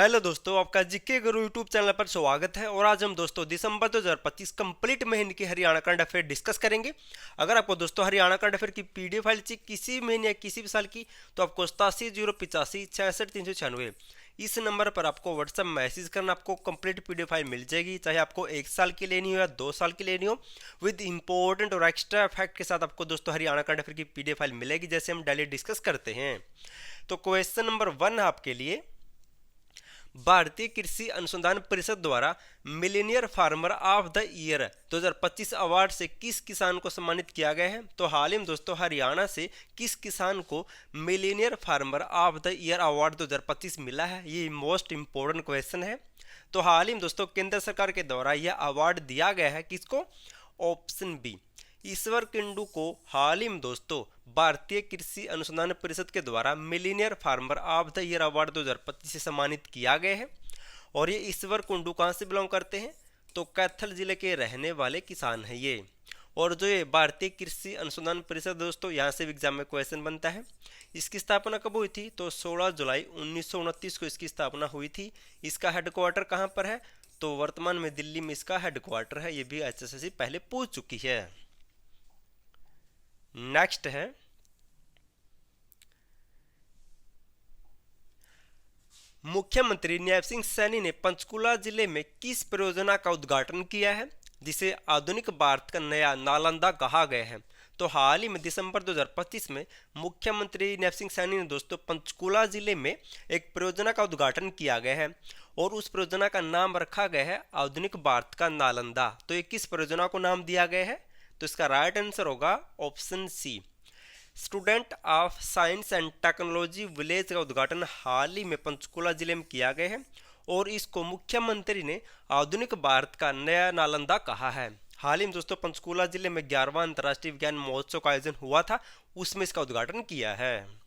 Hello दोस्तों, आपका GK गुरु YouTube channel पर स्वागत है। और आज हम दोस्तों दिसंबर 2025 कंप्लीट महीने की हरियाणा करंट अफेयर डिस्कस करेंगे। अगर आपको दोस्तों हरियाणा करंट अफेयर की पीडीएफ फाइल चाहिए किसी भी महीने या किसी भी साल की, तो आपको 87 085 66 396 इस नंबर पर आपको व्हाट्सएप मैसेज करना, आपको कंप्लीट पीडीएफ फाइल मिल जाएगी। चाहे आपको 1 साल की लेनी हो या 2 साल की लेनी हो, विद इंपॉर्टेंट और एक्स्ट्रा फैक्ट के साथ आपको दोस्तों हरियाणा करंट अफेयर की पीडीएफ फाइल मिलेगी, जैसे हम डेली डिस्कस करते हैं। तो क्वेश्चन नंबर 1 है आपके लिए, भारतीय कृषि अनुसंधान परिषद द्वारा Millionaire farmer of the year 2025 award से किस किसान को सम्मानित किया गया है। तो हाल ही में दोस्तों हरियाणा से किस किसान को Millionaire farmer of the year award 2025 मिला है, ये मोस्ट इंपोर्टेंट क्वेश्चन है। तो हाल ही में दोस्तों केंद्र सरकार के द्वारा यह अवार्ड दिया गया है किसको? ऑप्शन बी, ईश्वर किंडू को हाल ही में दोस्तों भारतीय कृषि अनुसंधान परिषद के द्वारा millionaire farmer of the year award 2025 से सम्मानित किया गया है। और ये ईश्वर कुंडू कहाँ से बिलोंग करते हैं? तो कैथल जिले के रहने वाले किसान हैं ये। और जो ये भारतीय कृषि अनुसंधान परिषद दोस्तों, यहाँ से भी एग्जाम में क्वेश्चन बनता है। इसकी स्थापना कब हुई थी? तो 16 जुलाई 1929 को इसकी स्थापना हुई थी। इसका हेडक्वार्टर कहाँ पर है? तो वर्तमान में दिल्ली में इसका हेडक्वार्टर है। ये भी एचएसएससी पहले पूछ चुकी है। नेक्स्ट है, मुख्यमंत्री नैब सिंह सैनी ने पंचकुला जिले में किस परियोजना का उद्घाटन किया है जिसे आधुनिक भारत का नया नालंदा कहा गया है? तो हाल ही में दिसंबर 2025 में मुख्यमंत्री नैब सिंह सैनी ने दोस्तों पंचकुला जिले में एक परियोजना का उद्घाटन किया गया है और उस परियोजना का नाम रखा गया है आधुनिक भारत का नालंदा। तो ये किस परियोजना को नाम दिया गया है? तो इसका राइट आंसर होगा option C, student of science and technology village का उद्घाटन हाल ही में पंचकुला जिले में किया गया है और इसको मुख्यमंत्री ने आधुनिक भारत का नया नालंदा कहा है। हाल ही में दोस्तों पंचकुला जिले में 11वां अंतर्राष्ट्रीय विज्ञान महोत्सव का आयोजन हुआ था, उसमें इसका उद्घाटन किया है।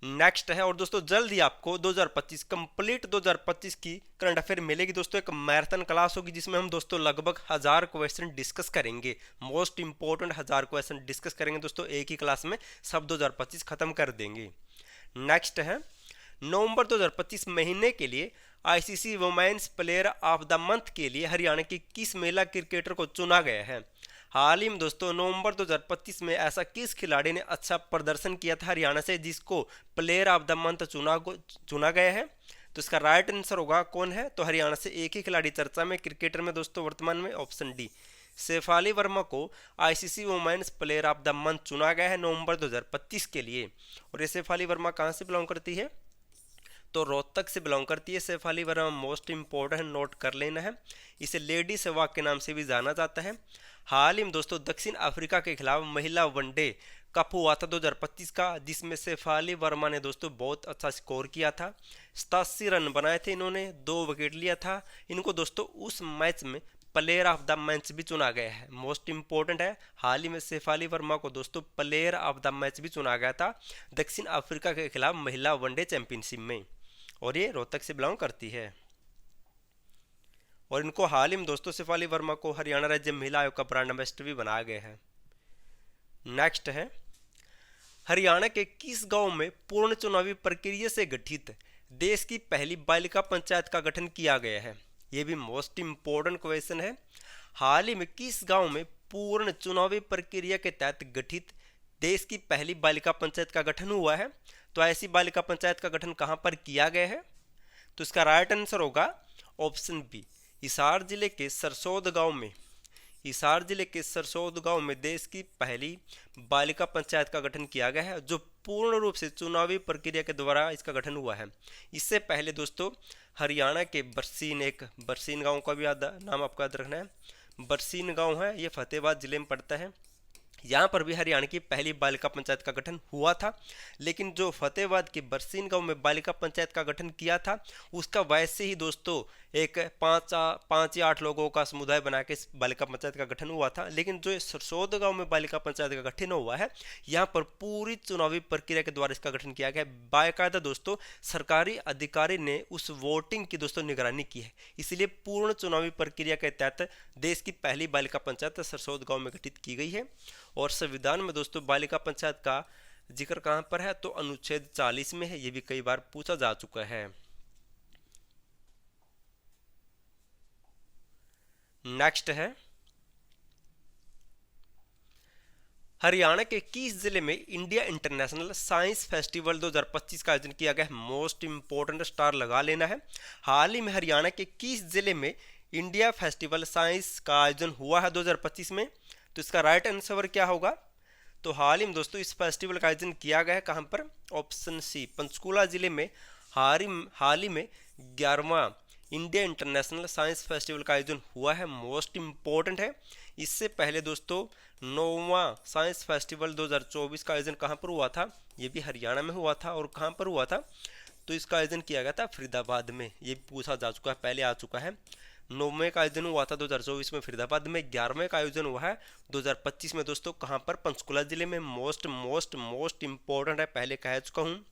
नेक्स्ट है, और दोस्तों जल्द ही आपको 2025 कंप्लीट 2025 की करंट अफेयर मिलेगी दोस्तों। एक मैराथन क्लास होगी जिसमें हम दोस्तों लगभग 1000 क्वेश्चन डिस्कस करेंगे। मोस्ट इंपोर्टेंट 1000 क्वेश्चन डिस्कस करेंगे दोस्तों, एक ही क्लास में सब 2025 खत्म कर देंगे। नेक्स्ट है, नवंबर 2025 महीने के लिए ICC women's player of the month के लिए हरियाणा की किस महिला क्रिकेटर को चुना गया है? हाल ही में दोस्तों नवंबर 2025 में ऐसा किस खिलाड़ी ने अच्छा प्रदर्शन किया था हरियाणा से जिसको प्लेयर ऑफ द मंथ चुना गया है? तो इसका राइट आंसर होगा कौन है? तो हरियाणा से एक ही खिलाड़ी चर्चा में क्रिकेटर में दोस्तों वर्तमान में, ऑप्शन डी, शेफाली वर्मा को ICC women's player of the month चुना गया है नवंबर 2025 के लिए। और ये शेफाली वर्मा कहाँ से बिलोंग करती है? तो रोहतक से बिलोंग करती है Shefali Verma. Most important note कर लेना है। इसे लेडी सहवाग के नाम से भी जाना जाता है। हाल ही में दोस्तों दक्षिण अफ्रीका के खिलाफ महिला वनडे कप हुआ था 2025 का, जिसमें शेफाली वर्मा ने दोस्तों बहुत अच्छा स्कोर किया था। 87 रन बनाए थे इन्होंने, 2 विकेट लिया था। इनको दोस्तों उस मैच में प्लेयर ऑफ द मैच भी चुना गया है। मोस्ट इंपॉर्टेंट है, हाल ही में शेफाली वर्मा को दोस्तों प्लेयर ऑफ द मैच भी चुना गया था दक्षिण अफ्रीका के खिलाफ महिला वनडे चैंपियनशिप में। और ये रोहतक से बिलोंग करती है। और इनको हाल ही में दोस्तों शेफाली वर्मा को हरियाणा राज्य महिला आयोग का ब्रांड एम्बेसडर भी बनाया गया है। नेक्स्ट है, हरियाणा के किस गांव में पूर्ण चुनावी प्रक्रिया से गठित देश की पहली बालिका पंचायत का गठन किया गया है? ये भी मोस्ट इंपॉर्टेंट क्वेश्चन है। हाल ही में किस गांव में पूर्ण चुनावी प्रक्रिया के तहत गठित देश की पहली बालिका पंचायत का गठन हुआ है? तो ऐसी बालिका पंचायत का गठन कहां पर किया गया है? तो इसका राइट आंसर होगा ऑप्शन बी, हिसार जिले के सरसोद गांव में। हिसार जिले के सरसोद गांव में देश की पहली बालिका पंचायत का गठन किया गया है, जो पूर्ण रूप से चुनावी प्रक्रिया के द्वारा इसका गठन हुआ है। इससे पहले दोस्तों हरियाणा के बरसीन, एक बरसीन गांव का भी नाम आपको याद रखना है। बरसीन गांव है, ये फतेहाबाद जिले में पड़ता है। यहाँ पर भी हरियाणा की पहली बालिका पंचायत का गठन हुआ था, लेकिन जो फतेहाबाद के बरसीन गांव में बालिका पंचायत का गठन किया था उसका वैसे ही दोस्तों एक 5 या 8 लोगों का समुदाय बना के इस बालिका पंचायत का गठन हुआ था। लेकिन जो सरसोद गांव में बालिका पंचायत का गठन हुआ है, यहाँ पर पूरी चुनावी प्रक्रिया के द्वारा इसका गठन किया गया। बाकायदा दोस्तों सरकारी अधिकारी ने उस वोटिंग की दोस्तों निगरानी की है, इसलिए पूर्ण चुनावी प्रक्रिया के तहत देश की पहली बालिका पंचायत सरसोद गांव में गठित की गई है। और संविधान में दोस्तों बालिका पंचायत का जिक्र कहाँ पर है, तो अनुच्छेद 40 में है। ये भी कई बार पूछा जा चुका है। नेक्स्ट है, हरियाणा के किस जिले में इंडिया इंटरनेशनल साइंस फेस्टिवल 2025 का आयोजन किया गया है? मोस्ट इंपोर्टेंट स्टार लगा लेना है। हाल ही में हरियाणा के किस जिले में इंडिया फेस्टिवल साइंस का आयोजन हुआ है 2025 में? तो इसका राइट आंसर क्या होगा? तो हाल ही में दोस्तों इस फेस्टिवल का आयोजन किया गया है कहाँ पर? ऑप्शन सी, पंचकुला जिले में हाल ही में 11वां इंडिया इंटरनेशनल साइंस फेस्टिवल का आयोजन हुआ है। मोस्ट इम्पोर्टेंट है। इससे पहले दोस्तों 9वां साइंस फेस्टिवल 2024 का आयोजन कहाँ पर हुआ था? ये भी हरियाणा में हुआ था। और कहाँ पर हुआ था? तो इसका आयोजन किया गया था फरीदाबाद में। ये भी पूछा जा चुका है, पहले आ चुका है। 9वें का आयोजन हुआ था 2024 में फरीदाबाद में। 11वें का आयोजन हुआ है 2025 में दोस्तों कहाँ पर? पंचकुला जिले में। मोस्ट इम्पोर्टेंट है, पहले कह चुका हूँ।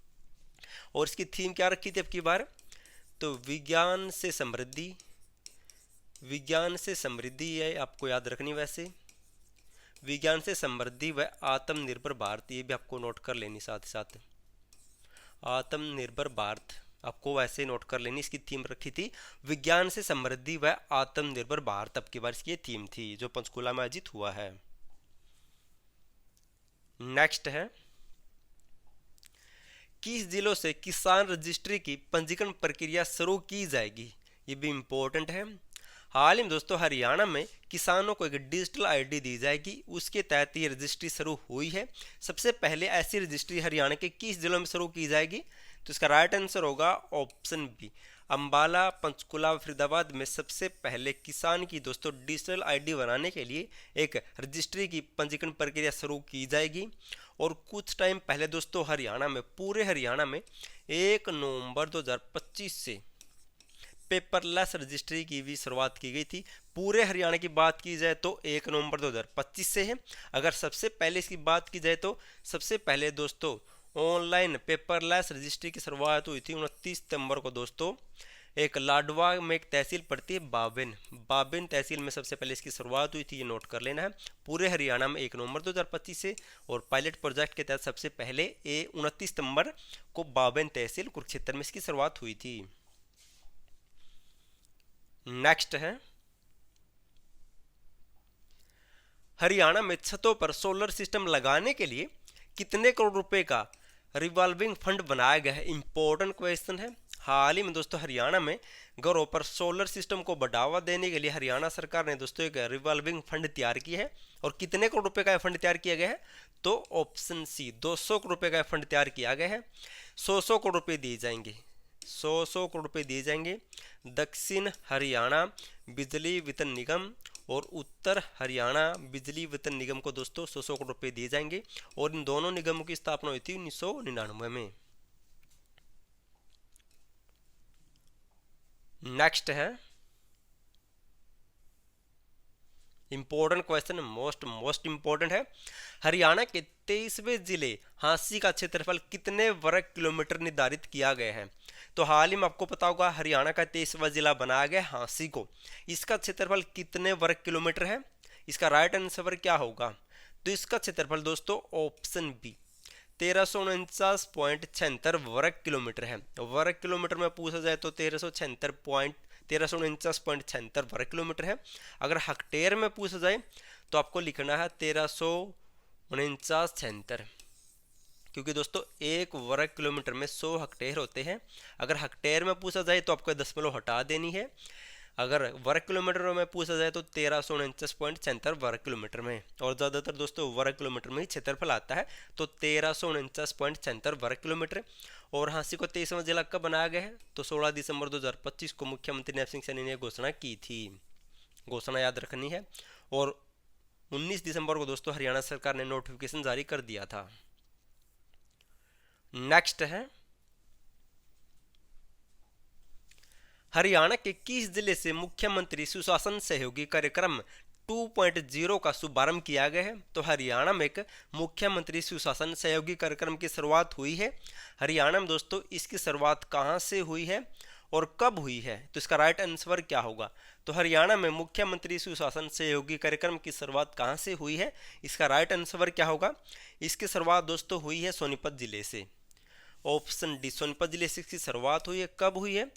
और इसकी थीम क्या रखी थी अब की बार? तो विज्ञान से समृद्धि है, आपको याद रखनी। वैसे विज्ञान से समृद्धि व आत्मनिर्भर भारत, ये भी आपको नोट कर लेनी। साथ ही साथ आत्मनिर्भर भारत आपको वैसे नोट कर लेनी। इसकी थीम रखी थी विज्ञान से समृद्धि व आत्मनिर्भर भारत। अब की बार इसकी थीम थी, जो पंचकुला में आयोजित हुआ है। नेक्स्ट है, किस जिलों से किसान रजिस्ट्री की पंजीकरण प्रक्रिया शुरू की जाएगी? ये भी इंपॉर्टेंट है। हाल ही में दोस्तों हरियाणा में किसानों को एक डिजिटल आईडी दी जाएगी, उसके तहत ये रजिस्ट्री शुरू हुई है। सबसे पहले ऐसी रजिस्ट्री हरियाणा के किस जिलों में शुरू की जाएगी? तो इसका राइट आंसर होगा ऑप्शन बी, अंबाला, पंचकुला, फरीदाबाद में सबसे पहले किसान की दोस्तों डिजिटल आईडी बनाने के लिए एक रजिस्ट्री की पंजीकरण प्रक्रिया शुरू की जाएगी। और कुछ टाइम पहले दोस्तों हरियाणा में, पूरे हरियाणा में 1 नवंबर 2025 से पेपरलेस रजिस्ट्री की भी शुरुआत की गई थी। पूरे हरियाणा की बात की जाए तो 1 नवंबर 2025 से है। अगर सबसे पहले इसकी बात की जाए तो सबसे पहले दोस्तों ऑनलाइन पेपरलेस रजिस्ट्री की शुरुआत हुई थी 29 सितंबर को दोस्तों। एक लाडवा में एक तहसील पड़ती है बाबिन तहसील में सबसे पहले इसकी शुरुआत हुई थी, ये नोट कर लेना है। पूरे हरियाणा में 1 नवंबर 2025 से। और पायलट प्रोजेक्ट के तहत सबसे पहले 29 सितंबर को बाबिन तहसील कुरुक्षेत्र में इसकी शुरुआत हुई थी। नेक्स्ट है, हरियाणा में छतों पर सोलर सिस्टम लगाने के लिए कितने करोड़ रुपए का रिवॉल्विंग फंड बनाया गया है? इंपॉर्टेंट क्वेश्चन है। हाल ही में दोस्तों हरियाणा में घरों पर सोलर सिस्टम को बढ़ावा देने के लिए हरियाणा सरकार ने दोस्तों एक रिवॉल्विंग फंड तैयार किया है। और कितने करोड़ रुपए का फंड तैयार किया गया है? तो ऑप्शन सी, 200 करोड़ रुपए का फंड तैयार किया गया है। 100 करोड़ रुपए दिए जाएंगे, 100 करोड़ रुपए दिए जाएंगे दक्षिण हरियाणा बिजली वितरण निगम और उत्तर हरियाणा बिजली वितरण निगम को दोस्तों 100 करोड़ रुपए दिए जाएंगे। और इन दोनों निगमों की स्थापना हुई थी 1999 में। नेक्स्ट है, इंपॉर्टेंट क्वेश्चन, मोस्ट इंपॉर्टेंट है। हरियाणा के 23वें जिले हांसी का क्षेत्रफल कितने वर्ग किलोमीटर निर्धारित किया गया है? तो हाल ही में आपको पता होगा हरियाणा का 23वां जिला बनाया गया हांसी को। इसका क्षेत्रफल कितने वर्ग किलोमीटर है? इसका राइट आंसर क्या होगा? तो इसका क्षेत्रफल दोस्तों ऑप्शन बी 1349.76 वर्ग किलोमीटर है। वर्ग किलोमीटर में पूछा जाए तो 1349.76 वर्ग किलोमीटर है। अगर हेक्टेयर में पूछा जाए तो आपको लिखना है 1349.76, क्योंकि दोस्तों एक वर्ग किलोमीटर में 100 हेक्टेयर होते हैं। अगर हेक्टेयर में पूछा जाए तो आपको दशमलव हटा देनी है। अगर वर्ग किलोमीटर में पूछा जाए तो 1349.76 वर्ग किलोमीटर में। और ज़्यादातर दोस्तों वर्ग किलोमीटर में ही क्षेत्रफल आता है, तो 1349.76 वर्ग किलोमीटर। और हांसी को 23वां जिला कब बनाया गया है? तो 16 दिसंबर 2025 को मुख्यमंत्री नैब सिंह सैनी ने घोषणा की थी। घोषणा याद रखनी है। और 19 दिसंबर को दोस्तों हरियाणा सरकार ने नोटिफिकेशन जारी कर दिया था। नेक्स्ट है, हरियाणा के किस जिले से मुख्यमंत्री सुशासन सहयोगी कार्यक्रम 2.0 का शुभारंभ किया गया है? तो हरियाणा में एक मुख्यमंत्री सुशासन सहयोगी कार्यक्रम की शुरुआत हुई है। हरियाणा में दोस्तों इसकी शुरुआत कहां से हुई है? और कब हुई है? तो इसका राइट आंसर क्या होगा? तो हरियाणा में मुख्यमंत्री सुशासन सहयोगी कार्यक्रम की शुरुआत कहाँ से हुई है? इसका राइट आंसर क्या होगा? इसकी शुरुआत दोस्तों हुई है सोनीपत जिले से। ऑप्शन डी, सोनीपत जिले से इसकी शुरुआत हुई है। कब हुई है?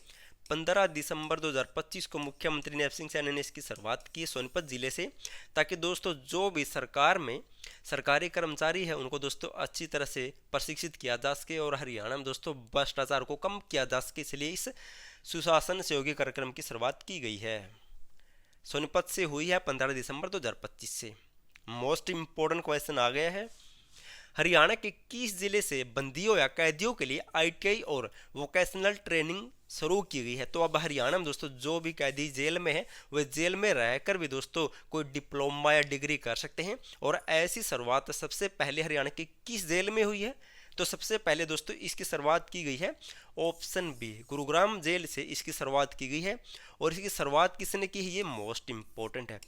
15 दिसंबर 2025 को मुख्यमंत्री नैब सिंह सैनी ने इसकी शुरुआत की सोनीपत जिले से, ताकि दोस्तों जो भी सरकार में सरकारी कर्मचारी है उनको दोस्तों अच्छी तरह से प्रशिक्षित किया जा सके और हरियाणा में दोस्तों भ्रष्टाचार को कम किया जा सके, इसलिए इस सुशासन सहयोगी कार्यक्रम की शुरुआत की गई है। सोनीपत से हुई है 15 दिसंबर 2025 से। मोस्ट इंपोर्टेंट क्वेश्चन आ गया है। हरियाणा के किस जिले से बंदियों या कैदियों के लिए आईटीआई और वोकेशनल ट्रेनिंग शुरू की गई है? तो अब हरियाणा में दोस्तों जो भी कैदी जेल में है वे जेल में रहकर भी दोस्तों कोई डिप्लोमा या डिग्री कर सकते हैं। और ऐसी शुरुआत सबसे पहले हरियाणा की किस जेल में हुई है? तो सबसे पहले दोस्तों इसकी शुरुआत की गई है ऑप्शन बी, गुरुग्राम जेल से इसकी शुरुआत की गई है। और इसकी शुरुआत किसने की है? ये मोस्ट इंपॉर्टेंट है,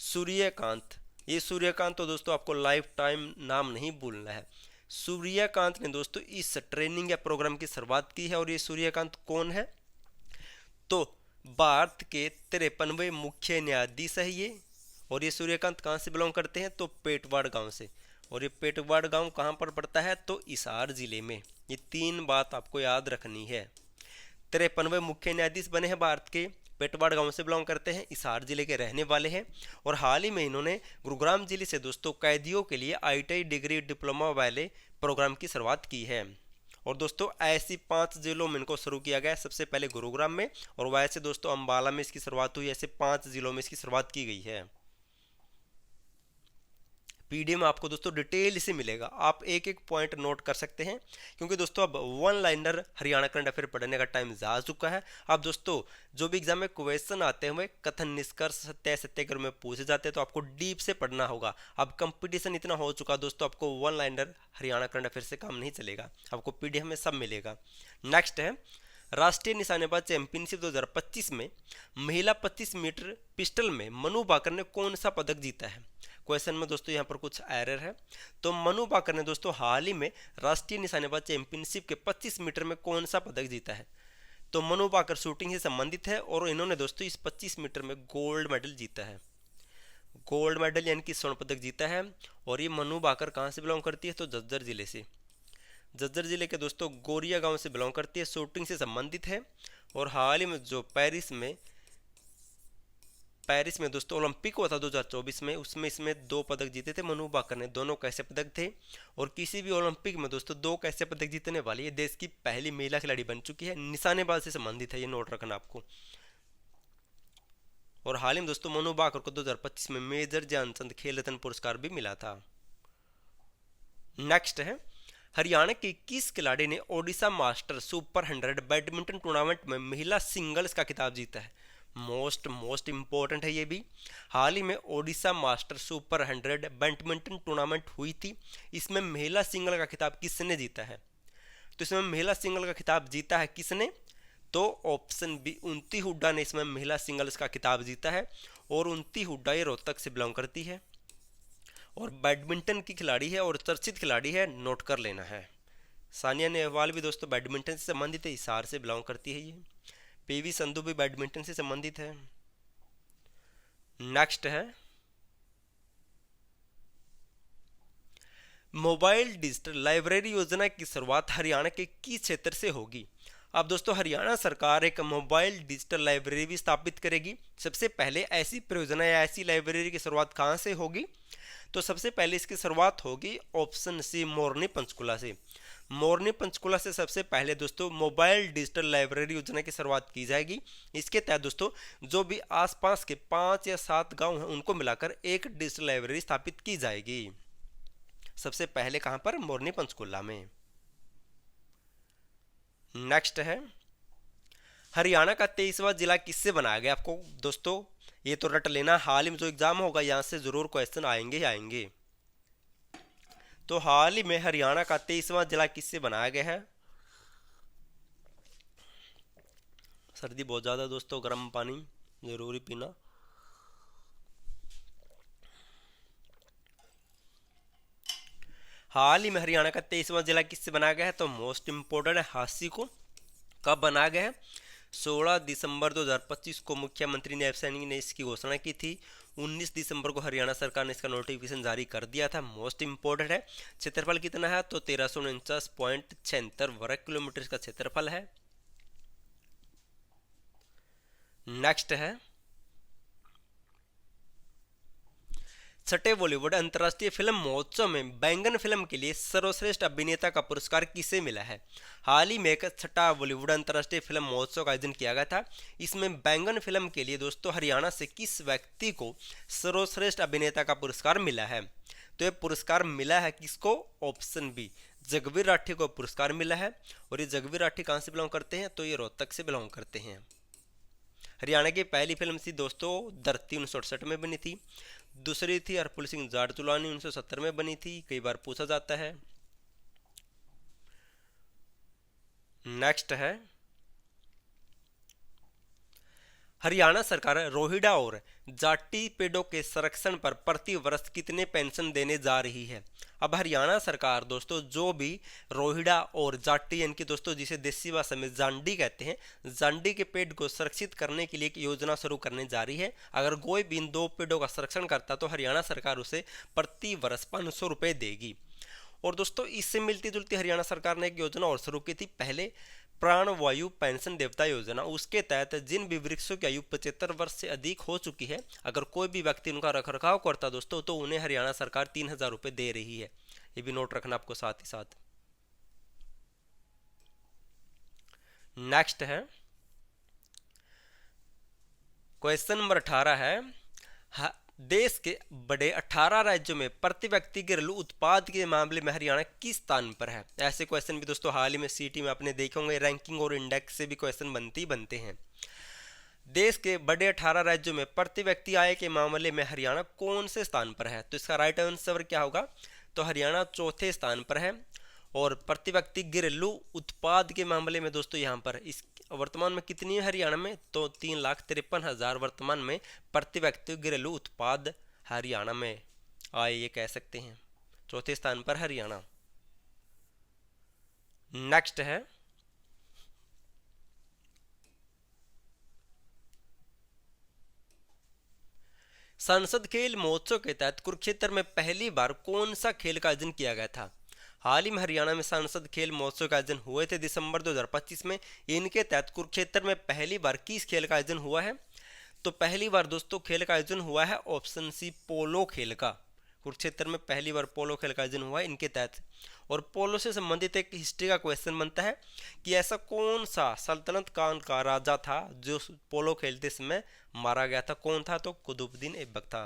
सूर्यकांत। ये सूर्यकांत तो दोस्तों आपको लाइफ टाइम नाम नहीं भूलना है। सूर्यकांत ने दोस्तों इस ट्रेनिंग या प्रोग्राम की शुरुआत की है। और ये सूर्यकांत कौन है? तो भारत के 53वें मुख्य न्यायाधीश है ये। और ये सूर्यकांत कहाँ से बिलोंग करते हैं? तो पेटवाड़ गांव से। और ये पेटवाड़ गांव कहाँ पर पड़ता है? तो हिसार जिले में। ये तीन बात आपको याद रखनी है। 53वें मुख्य न्यायाधीश बने हैं भारत के, पेटवाड़ गांव से बिलोंग करते हैं, हिसार जिले के रहने वाले हैं। और हाल ही में इन्होंने गुरुग्राम जिले से दोस्तों कैदियों के लिए आईटीआई डिग्री डिप्लोमा वाले प्रोग्राम की शुरुआत की है। और दोस्तों ऐसी 5 जिलों में इनको शुरू किया गया है। सबसे पहले गुरुग्राम में, और वैसे दोस्तों अंबाला में इसकी शुरुआत हुई। ऐसे 5 जिलों में इसकी शुरुआत की गई है। पीडीएफ में आपको दोस्तों डिटेल से मिलेगा, आप एक एक पॉइंट नोट कर सकते हैं, क्योंकि दोस्तों अब one liner Haryana current affair पढ़ने का टाइम जा चुका है। अब दोस्तों जो भी एग्जाम में क्वेश्चन आते हुए कथन निष्कर्ष सत्य सत्याग्रह में पूछे जाते हैं तो आपको डीप से पढ़ना होगा। अब कंपटीशन इतना हो चुका दोस्तों, आपको one liner Haryana current affair से काम नहीं चलेगा, आपको पीडीएफ में सब मिलेगा। नेक्स्ट है राष्ट्रीय निशानेबाज चैंपियनशिप 2025 में महिला 25 मीटर पिस्टल में मनु भाकर ने कौन सा पदक जीता है? क्वेश्चन में दोस्तों यहाँ पर कुछ एरर है। तो मनु भाकर ने दोस्तों हाल ही में राष्ट्रीय निशानेबाज चैंपियनशिप के 25 मीटर में कौन सा पदक जीता है? तो मनु भाकर शूटिंग से संबंधित है और इन्होंने दोस्तों इस 25 मीटर में गोल्ड मेडल जीता है। गोल्ड मेडल यानी कि स्वर्ण पदक जीता है। और ये मनु भाकर कहाँ से बिलोंग करती है? तो झज्जर जिले से। झज्जर जिले के दोस्तों गोरिया गांव से बिलोंग करती है, शूटिंग से संबंधित है। और हाल ही में जो पेरिस में दोस्तों ओलंपिक हुआ था 2024 में, उसमें इसमें 2 पदक जीते थे मनु भाकर ने। दोनों कैसे पदक थे? और किसी भी ओलंपिक में दोस्तों 2 कैसे पदक जीतने वाली ये देश की पहली महिला खिलाड़ी बन चुकी है। निशानेबाज से संबंधित है, ये नोट रखना आपको। और हाल ही में दोस्तों मनु भाकर को 2025 में मेजर ध्यानचंद खेल रत्न पुरस्कार भी मिला था। नेक्स्ट है हरियाणा के किस खिलाड़ी ने Odisha master super 100 badminton tournament में महिला सिंगल्स का खिताब जीता है? मोस्ट इंपॉर्टेंट है ये भी। हाल ही में Odisha master super 100 badminton tournament हुई थी, इसमें महिला सिंगल का खिताब किसने जीता है? तो इसमें महिला सिंगल का खिताब जीता है किसने? तो ऑप्शन बी, उन्नति हुड्डा ने इसमें महिला सिंगल्स का खिताब जीता है। और उन्नति हुड्डा ये रोहतक से बिलोंग करती है और बैडमिंटन की खिलाड़ी है और चर्चित खिलाड़ी है, नोट कर लेना है। सानिया नेहवाल भी दोस्तों बैडमिंटन से संबंधित है, हिसार से बिलोंग करती है ये। पीवी संधू भी बैडमिंटन से संबंधित है। नेक्स्ट है मोबाइल डिजिटल लाइब्रेरी योजना की शुरुआत हरियाणा के किस क्षेत्र से होगी? अब दोस्तों हरियाणा सरकार एक मोबाइल डिजिटल लाइब्रेरी भी स्थापित करेगी। सबसे पहले ऐसी परियोजना या ऐसी लाइब्रेरी की शुरुआत कहाँ से होगी? तो सबसे पहले इसकी शुरुआत होगी ऑप्शन सी, मोरनी पंचकुला से। मोरनी पंचकुला से सबसे पहले दोस्तों मोबाइल डिजिटल लाइब्रेरी योजना की शुरुआत की जाएगी। इसके तहत दोस्तों जो भी आसपास के 5 या 7 गांव हैं उनको मिलाकर एक डिजिटल लाइब्रेरी स्थापित की जाएगी। सबसे पहले कहां पर? मोरनी पंचकुला में। नेक्स्ट है हरियाणा का 23वां जिला किससे बनाया गया? आपको दोस्तों ये तो रट लेना, हाल ही में जो एग्जाम होगा यहां से जरूर क्वेश्चन आएंगे ही आएंगे। तो हाल ही में हरियाणा का 23वां जिला किससे बनाया गया है? सर्दी बहुत ज्यादा दोस्तों, गर्म पानी जरूरी पीना। हाल ही में हरियाणा का 23वां जिला किससे बनाया गया है? तो मोस्ट इंपोर्टेंट है, हांसी को। कब बनाया गया है? 16 दिसंबर 2025 को मुख्यमंत्री नायब सैनी ने इसकी घोषणा की थी। 19 दिसंबर को हरियाणा सरकार ने इसका नोटिफिकेशन जारी कर दिया था। मोस्ट इंपॉर्टेंट है। क्षेत्रफल कितना है? तो 1349.76 वर्ग किलोमीटर का क्षेत्रफल है। नेक्स्ट है, छठे बॉलीवुड अंतर्राष्ट्रीय फिल्म महोत्सव में बैंगन फिल्म के लिए सर्वश्रेष्ठ अभिनेता का पुरस्कार किसे मिला है? हाल ही में एक छठा बॉलीवुड अंतर्राष्ट्रीय फिल्म महोत्सव का आयोजन किया गया था। इसमें बैंगन फिल्म के लिए दोस्तों हरियाणा से किस व्यक्ति को सर्वश्रेष्ठ अभिनेता का पुरस्कार मिला है? तो ये पुरस्कार मिला है किसको? ऑप्शन बी, जगवीर राठी को पुरस्कार मिला है। और ये जगवीर राठी कहाँ से बिलोंग करते हैं? तो ये रोहतक से बिलोंग करते हैं। हरियाणा की पहली फिल्म थी दोस्तों धरती 1968 में बनी थी। दूसरी थी हरपुल सिंह जाड़चुलानी 1970 में बनी थी, कई बार पूछा जाता है। नेक्स्ट है, हरियाणा सरकार रोहिड़ा और जाटी पेड़ों के संरक्षण पर प्रति वर्ष कितने पेंशन देने जा रही है? अब हरियाणा सरकार दोस्तों जो भी रोहिड़ा और जाटी यानी कि दोस्तों जिसे देसी भाषा में जांडी कहते हैं, जांडी के पेड़ को संरक्षित करने के लिए एक योजना शुरू करने जा रही है। अगर कोई भी इन 2 पेड़ों का संरक्षण करता तो हरियाणा सरकार उसे प्रति वर्ष 500 रुपये देगी। और दोस्तों इससे मिलती जुलती हरियाणा सरकार ने एक योजना और शुरू की थी पहले, प्राणवायु पेंशन देवता योजना। उसके तहत जिन भी वृक्षों की आयु 75 वर्ष से अधिक हो चुकी है, अगर कोई भी व्यक्ति उनका रखरखाव करता दोस्तों तो उन्हें हरियाणा सरकार 3000 रुपये दे रही है। ये भी नोट रखना आपको साथ ही साथ। नेक्स्ट है, क्वेश्चन नंबर 18 है, देश के बड़े 18 राज्यों में प्रति व्यक्ति घरेलू उत्पाद के मामले में हरियाणा किस स्थान पर है? ऐसे क्वेश्चन भी दोस्तों हाल ही में सीटी में आपने देखे होंगे, रैंकिंग और इंडेक्स से भी क्वेश्चन बनते हैं। देश के बड़े 18 राज्यों में प्रति व्यक्ति आय के मामले में हरियाणा कौन से स्थान पर है? तो इसका राइट आंसर क्या होगा? तो हरियाणा चौथे स्थान पर है। और प्रति व्यक्ति घरेलू उत्पाद के मामले में दोस्तों यहाँ पर इस वर्तमान में कितनी है हरियाणा में? तो 3,53,000 वर्तमान में प्रति व्यक्ति घरेलू उत्पाद हरियाणा में आए, ये कह सकते हैं। चौथे स्थान पर हरियाणा। नेक्स्ट है, संसद खेल महोत्सव के तहत कुरुक्षेत्र में पहली बार कौन सा खेल का आयोजन किया गया था? हाल ही में हरियाणा में सांसद खेल महोत्सव का आयोजन हुए थे दिसंबर 2025 में। इनके तहत कुरुक्षेत्र में पहली बार किस खेल का आयोजन हुआ है? तो पहली बार दोस्तों खेल का आयोजन हुआ है ऑप्शन सी, पोलो खेल का। कुरुक्षेत्र में पहली बार पोलो खेल का आयोजन हुआ है इनके तहत। और पोलो से संबंधित एक हिस्ट्री का क्वेश्चन बनता है कि ऐसा कौन सा सल्तनत काल का राजा था जो पोलो खेलते समय मारा गया था? कौन था? तो कुतुबुद्दीन ऐबक था।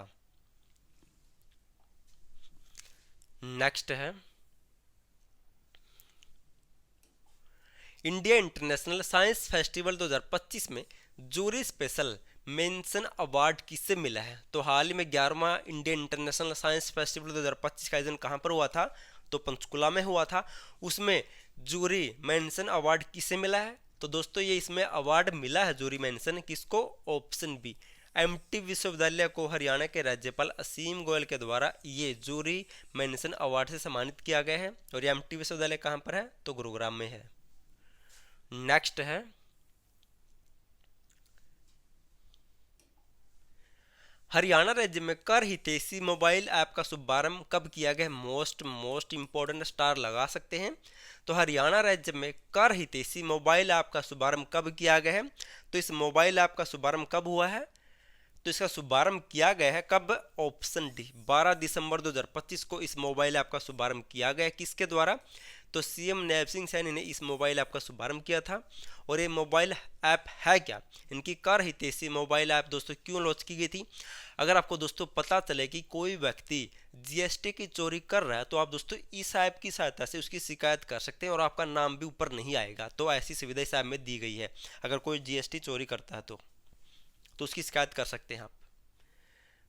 नेक्स्ट है, इंडिया इंटरनेशनल साइंस फेस्टिवल 2025 में जूरी स्पेशल मेंशन अवार्ड किससे मिला है? तो हाल ही में 11वां इंडिया इंटरनेशनल साइंस फेस्टिवल 2025 का आयोजन कहाँ पर हुआ था? तो पंचकुला में हुआ था। उसमें जूरी मेंशन अवार्ड किसे मिला है? तो दोस्तों ये इसमें अवार्ड मिला है जूरी मेंशन किसको? ऑप्शन बी, एमटी विश्वविद्यालय को हरियाणा के राज्यपाल असीम गोयल के द्वारा ये जूरी मेंशन अवार्ड से सम्मानित किया गया है। और ये एमटी विश्वविद्यालय कहाँ पर है? तो गुरुग्राम में है। नेक्स्ट है, हरियाणा राज्य में कर हितैषी मोबाइल ऐप का शुभारंभ कब किया गया? मोस्ट इंपॉर्टेंट स्टार लगा सकते हैं। तो हरियाणा राज्य में कर हितैषी मोबाइल ऐप का शुभारंभ कब किया गया है? तो इस मोबाइल ऐप का शुभारंभ कब हुआ है? तो इसका शुभारंभ किया गया है कब? ऑप्शन डी, 12 दिसंबर 2025 को इस मोबाइल ऐप का शुभारंभ किया गया। किसके द्वारा? तो सीएम नायब सिंह सैनी ने इस मोबाइल ऐप का शुभारंभ किया था। और ये मोबाइल ऐप है क्या? इनकी कर हितैषी मोबाइल ऐप दोस्तों क्यों लॉन्च की गई थी? अगर आपको दोस्तों पता चले कि कोई व्यक्ति जीएसटी की चोरी कर रहा है तो आप दोस्तों इस ऐप की सहायता से उसकी शिकायत कर सकते हैं और आपका नाम भी ऊपर नहीं आएगा। तो ऐसी सुविधा इस ऐप में दी गई है। अगर कोई जीएसटी चोरी करता है तो उसकी शिकायत कर सकते हैं आप।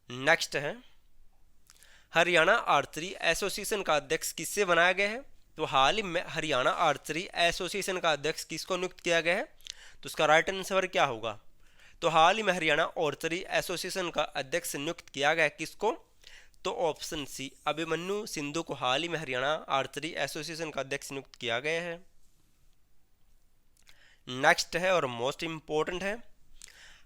नेक्स्ट है, हरियाणा आर्चरी एसोसिएशन का अध्यक्ष किससे बनाया गया है? तो हाल ही में हरियाणा आर्चरी एसोसिएशन का अध्यक्ष किसको नियुक्त किया गया है? तो उसका राइट आंसर क्या होगा? तो हाल ही में हरियाणा आर्चरी एसोसिएशन का अध्यक्ष नियुक्त किया गया किसको? तो ऑप्शन सी, अभिमन्यु सिंधु को हाल ही में हरियाणा आर्चरी एसोसिएशन का अध्यक्ष नियुक्त किया गया है। नेक्स्ट है और मोस्ट इम्पोर्टेंट है,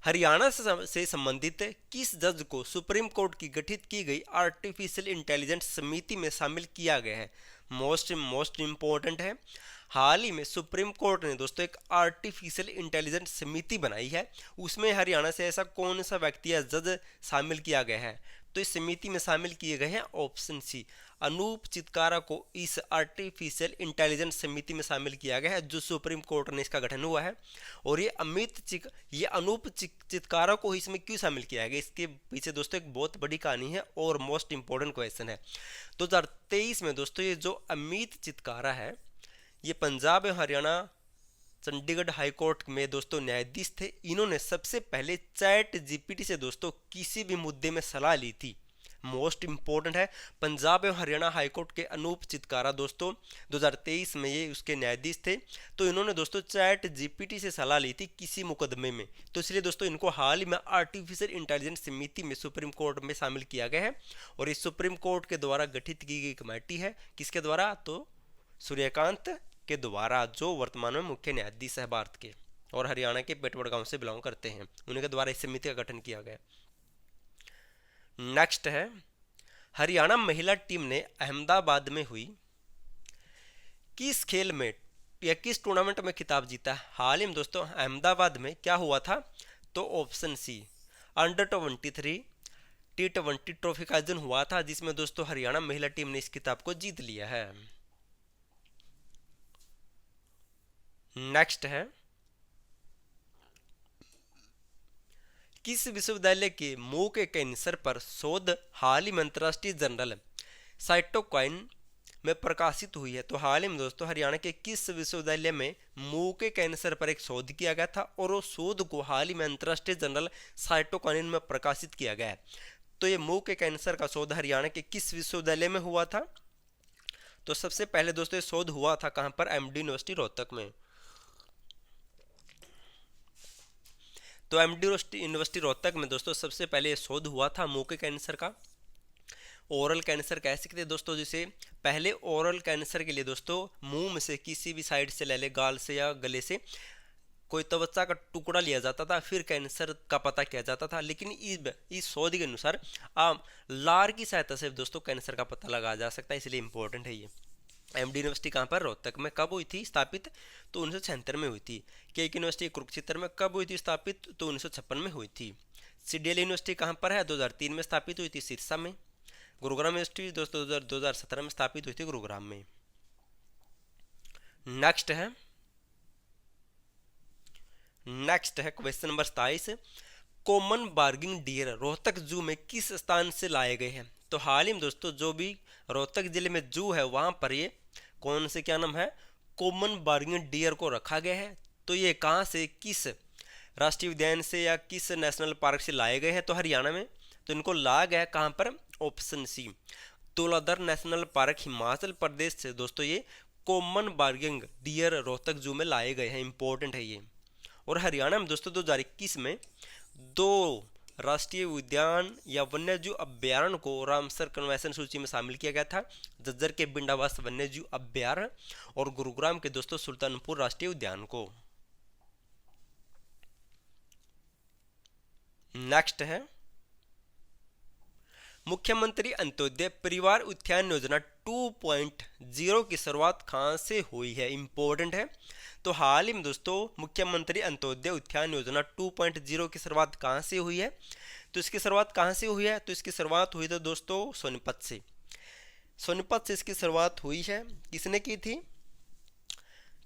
हरियाणा से संबंधित किस जज को सुप्रीम कोर्ट की गठित की गई आर्टिफिशियल इंटेलिजेंस समिति में शामिल किया गया है। मोस्ट मोस्ट इम्पोर्टेंट है, हाल ही में सुप्रीम कोर्ट ने दोस्तों एक आर्टिफिशियल इंटेलिजेंस समिति बनाई है, उसमें हरियाणा से ऐसा कौन सा व्यक्ति या जज शामिल किया गया है। तो इस समिति में शामिल किए गए हैं ऑप्शन सी, अनूप चितकारा को इस आर्टिफिशियल इंटेलिजेंस समिति में शामिल किया गया है, जो सुप्रीम कोर्ट ने इसका गठन हुआ है। और ये अनूप चितकारा को इसमें क्यों शामिल किया गया, इसके पीछे दोस्तों एक बहुत बड़ी कहानी है और मोस्ट इंपॉर्टेंट क्वेश्चन है। 2023 में दोस्तों ये जो अमित चितकारा है, ये पंजाब और हरियाणा चंडीगढ़ हाई कोर्ट में दोस्तों न्यायाधीश थे। इन्होंने सबसे पहले चैट जीपीटी से दोस्तों किसी भी मुद्दे में सलाह ली थी। मोस्ट इंपॉर्टेंट है, पंजाब एवं हरियाणा हाई कोर्ट के अनूप चितकारा दोस्तों 2023 में ये उसके न्यायाधीश थे। तो इन्होंने दोस्तों चैट जीपीटी से सलाह ली थी किसी मुकदमे में, तो इसलिए दोस्तों इनको हाल ही में आर्टिफिशियल इंटेलिजेंस समिति में सुप्रीम कोर्ट में शामिल किया गया है। और इस सुप्रीम कोर्ट के द्वारा गठित की गई कमेटी है, किसके द्वारा, तो सूर्यकांत के द्वारा, जो वर्तमान में मुख्य न्यायाधीश है भारत के और हरियाणा के पेटवड़ गांव से बिलोंग करते हैं, उनके द्वारा इस समिति का गठन किया गया। नेक्स्ट है, हरियाणा महिला टीम ने अहमदाबाद में हुई किस खेल में या किस टूर्नामेंट में खिताब जीता। हाल ही में दोस्तों अहमदाबाद में क्या हुआ था, तो ऑप्शन सी, अंडर-23 T20 ट्रॉफी का आयोजन हुआ था, जिसमें दोस्तों हरियाणा महिला टीम ने इस खिताब को जीत लिया है। नेक्स्ट है, किस विश्वविद्यालय के मुंह के कैंसर पर शोध हाल ही में अंतर्राष्ट्रीय जर्नल साइटोकाइन में प्रकाशित हुई है। तो हाल ही में दोस्तों हरियाणा के किस विश्वविद्यालय में मुंह के कैंसर पर एक शोध किया गया था और वो शोध को हाल ही में अंतर्राष्ट्रीय जर्नल साइटोकाइन में प्रकाशित किया गया है। तो ये मुंह के कैंसर का शोध हरियाणा के किस विश्वविद्यालय में हुआ था, तो सबसे पहले दोस्तों ये शोध हुआ था कहाँ पर, एमडी यूनिवर्सिटी रोहतक में। तो एमडी यूनिवर्सिटी रोहतक में दोस्तों सबसे पहले शोध हुआ था मुंह के कैंसर का। ओरल कैंसर कह सकते हैं दोस्तों, जिसे पहले ओरल कैंसर के लिए दोस्तों मुंह में से किसी भी साइड से ले ले, गाल से या गले से कोई त्वचा का टुकड़ा लिया जाता था, फिर कैंसर का पता किया जाता था। लेकिन इस शोध के अनुसार लार की सहायता से दोस्तों कैंसर का पता लगाया जा सकता है, इसलिए इंपॉर्टेंट है ये। एमडी यूनिवर्सिटी कहाँ पर, रोहतक में। कब हुई थी स्थापित, तो 1976 में हुई थी। केक यूनिवर्सिटी कुरुक्षेत्र में कब हुई थी स्थापित, तो 1956 में हुई थी। सीडीएल यूनिवर्सिटी कहाँ पर है, 2003 में स्थापित हुई थी सिरसा में। गुरुग्राम यूनिवर्सिटी दोस्तों 2017 में स्थापित हुई थी गुरुग्राम में। नेक्स्ट है question number 27, common barking deer Rohtak zoo में किस स्थान से लाए गए हैं। तो हाल ही में दोस्तों जो भी रोहतक जिले में जू है वहां पर ये कौन से क्या नाम है, कॉमन बार्गिंग डियर को रखा गया है। तो ये कहाँ से, किस राष्ट्रीय उद्यान से या किस नेशनल पार्क से लाए गए हैं, तो हरियाणा में। तो इनको लाया गया है कहाँ पर, ऑप्शन सी, तोलाधर नेशनल पार्क हिमाचल प्रदेश से दोस्तों ये common barking deer Rohtak zoo में लाए गए हैं, इंपॉर्टेंट है ये। और हरियाणा में दोस्तों 2021 में 2 राष्ट्रीय उद्यान या वन्यजीव अभ्यारण्य को रामसर कन्वेंशन सूची में शामिल किया गया था, झज्जर के बिंडावास वन्यजीव अभ्यारण्य और गुरुग्राम के दोस्तों सुल्तानपुर राष्ट्रीय उद्यान को। नेक्स्ट है, मुख्यमंत्री अंत्योदय परिवार उत्थान योजना 2.0 की शुरुआत कहाँ से हुई है, इंपॉर्टेंट है। तो हाल ही में दोस्तों मुख्यमंत्री अंत्योदय उत्थान योजना 2.0 की शुरुआत कहाँ से हुई है, तो इसकी शुरुआत कहाँ से हुई है, तो इसकी शुरुआत हुई थी दोस्तों सोनीपत से। सोनीपत से इसकी शुरुआत हुई है, किसने की थी,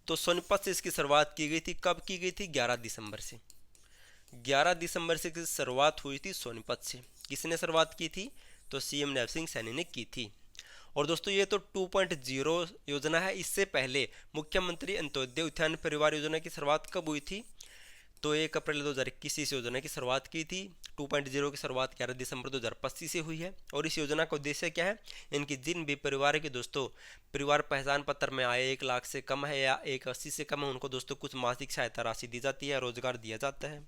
तो सोनीपत से इसकी शुरुआत की गई थी। कब की गई थी, 11 दिसंबर से। 11 दिसंबर से इसकी शुरुआत हुई थी सोनीपत से। किसने शुरुआत की थी, तो सीएम नैब सिंह सैनी ने की थी। और दोस्तों ये तो 2.0 योजना है। इससे पहले मुख्यमंत्री अंत्योदय उत्थान परिवार योजना की शुरुआत कब हुई थी, तो 1 अप्रैल 2021 इस योजना की शुरुआत की थी। 2.0 की शुरुआत 11 दिसंबर 2025 से हुई है। और इस योजना का उद्देश्य क्या है, इनकी जिन भी परिवार के दोस्तों परिवार पहचान पत्र में आय 1 लाख से कम है या 180 से कम है, उनको दोस्तों कुछ मासिक सहायता राशि दी जाती है, रोजगार दिया जाता है।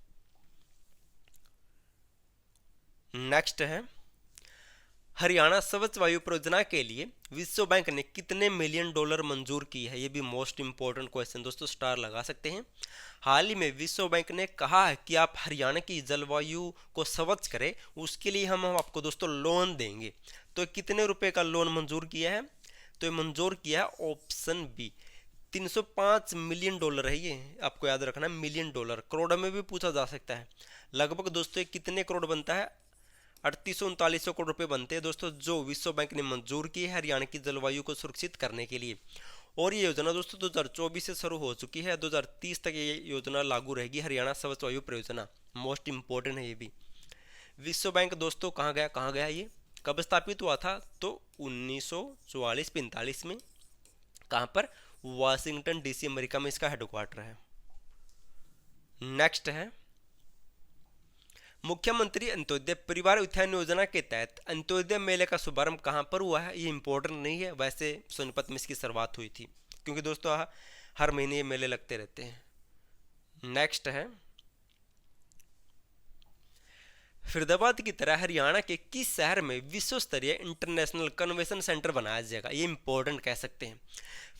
नेक्स्ट है, हरियाणा स्वच्छ वायु परियोजना के लिए विश्व बैंक ने कितने मिलियन डॉलर मंजूर की है? ये भी मोस्ट इंपॉर्टेंट क्वेश्चन दोस्तों, स्टार लगा सकते हैं। हाल ही में विश्व बैंक ने कहा है कि आप हरियाणा की जलवायु को स्वच्छ करें, उसके लिए हम आपको दोस्तों लोन देंगे। तो कितने रुपए का लोन मंजूर किया है? तो ये मंजूर किया है ऑप्शन बी, 305 मिलियन डॉलर है। ये आपको याद रखना है, मिलियन डॉलर। करोड़ में भी पूछा जा सकता है। लगभग दोस्तों ये कितने करोड़ बनता है? 3800-3900 करोड़ रुपए बनते हैं दोस्तों, जो विश्व बैंक ने मंजूर की है हरियाणा की जलवायु को सुरक्षित करने के लिए। और ये योजना दोस्तों 2024 से शुरू हो चुकी है, 2030 तक ये योजना लागू रहेगी, हरियाणा स्वच्छ वायु परियोजना। मोस्ट इंपॉर्टेंट है ये भी। विश्व बैंक दोस्तों कहाँ गया ये कब स्थापित हुआ था? तो 1944-45 में। कहाँ पर? वाशिंगटन डीसी अमेरिका में इसका हेडक्वार्टर है। नेक्स्ट है, मुख्यमंत्री अंत्योदय परिवार उत्थान योजना के तहत अंत्योदय मेले का शुभारंभ कहाँ पर हुआ है? ये इंपॉर्टेंट नहीं है, वैसे सोनीपत में इसकी शुरुआत हुई थी, क्योंकि दोस्तों हर महीने ये मेले लगते रहते हैं। नेक्स्ट है, फरीदाबाद की तरह हरियाणा के किस शहर में विश्व स्तरीय इंटरनेशनल कन्वेंशन सेंटर बनाया जाएगा? ये इंपॉर्टेंट कह सकते हैं।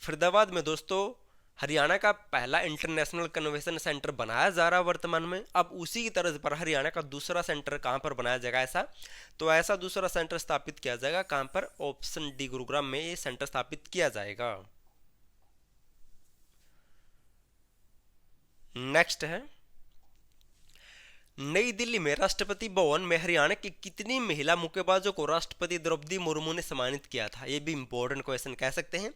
फरीदाबाद में दोस्तों हरियाणा का पहला इंटरनेशनल कन्वेंशन सेंटर बनाया जा रहा है वर्तमान में। अब उसी की तर्ज पर हरियाणा का दूसरा सेंटर कहां पर बनाया जाएगा? ऐसा दूसरा सेंटर स्थापित किया जाएगा कहां पर? ऑप्शन डी, गुरुग्राम में ये सेंटर स्थापित किया जाएगा। नेक्स्ट है, नई दिल्ली में राष्ट्रपति भवन में हरियाणा की कितनी महिला मुक्केबाजों को राष्ट्रपति द्रौपदी मुर्मू ने सम्मानित किया था? ये भी इंपॉर्टेंट क्वेश्चन कह सकते हैं।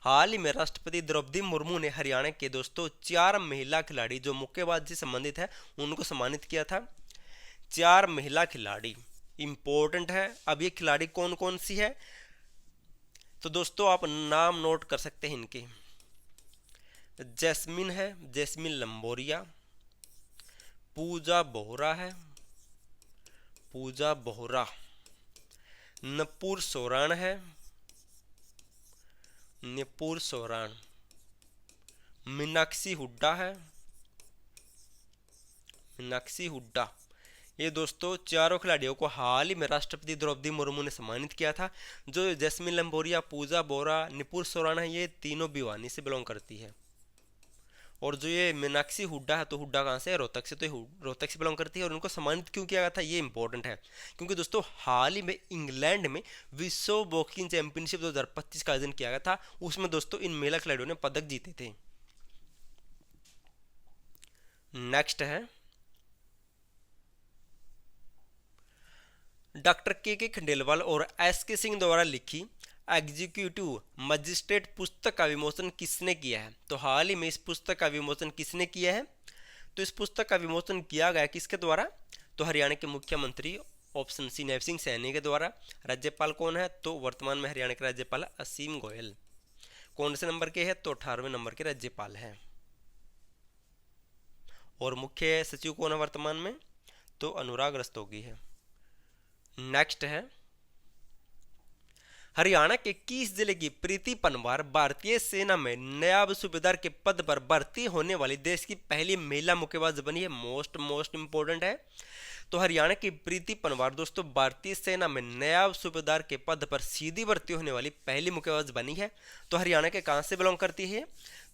हाल ही में राष्ट्रपति द्रौपदी मुर्मू ने हरियाणा के दोस्तों 4 महिला खिलाड़ी जो मुक्केबाजी से संबंधित है उनको सम्मानित किया था। 4 महिला खिलाड़ी इंपॉर्टेंट है। अब ये खिलाड़ी कौन कौन सी है? तो दोस्तों आप नाम नोट कर सकते हैं इनके। जैस्मिन है, जैस्मिन लंबोरिया। पूजा बोहरा है, पूजा बोहरा। नपुर सोरान है, नपुर सोरान। मीनाक्षी हुड्डा है, मीनाक्षी हुड्डा। ये दोस्तों चारों खिलाड़ियों को हाल ही में राष्ट्रपति द्रौपदी मुर्मू ने सम्मानित किया था। जो जैस्मिन लंबोरिया, पूजा बोरा, निपुर सोरान है, ये तीनों भिवानी से बिलोंग करती है। और जो ये मीनाक्षी हुड्डा है, तो हुड्डा कहाँ से? रोहतक से। तो रोहतक से बिलोंग करती है। और उनको सम्मानित क्यों किया गया था ये इंपॉर्टेंट है, क्योंकि दोस्तों हाल ही में इंग्लैंड में विश्व बॉक्सिंग चैंपियनशिप 2025 का आयोजन किया गया था। उसमें दोस्तों इन महिला खिलाड़ियों ने पदक जीते थे। नेक्स्ट है, डॉक्टर के खंडेलवाल और एस.के. सिंह द्वारा लिखी एग्जीक्यूटिव मजिस्ट्रेट पुस्तक का विमोचन किसने किया है? तो हाल ही में इस पुस्तक का विमोचन किसने किया है? तो इस पुस्तक का विमोचन किया गया किसके द्वारा? तो हरियाणा के मुख्यमंत्री ऑप्शन सी नैब सिंह सैनी के द्वारा। राज्यपाल कौन है? तो वर्तमान में हरियाणा के राज्यपाल असीम गोयल। कौन से नंबर के हैं? तो 18वें नंबर के राज्यपाल हैं। और मुख्य सचिव कौन है वर्तमान में? तो अनुराग रस्तोगी है। नेक्स्ट है, हरियाणा के किस जिले की प्रीति पनवार भारतीय सेना में नायब सूबेदार के पद पर भर्ती होने वाली देश की पहली महिला मुक्केबाज बनी है? मोस्ट इंपोर्टेंट है। तो हरियाणा की प्रीति पनवार दोस्तों भारतीय सेना में नायब सूबेदार के पद पर सीधी भर्ती होने वाली पहली मुक्केबाज बनी है। तो हरियाणा के कहाँ से बिलोंग करती है?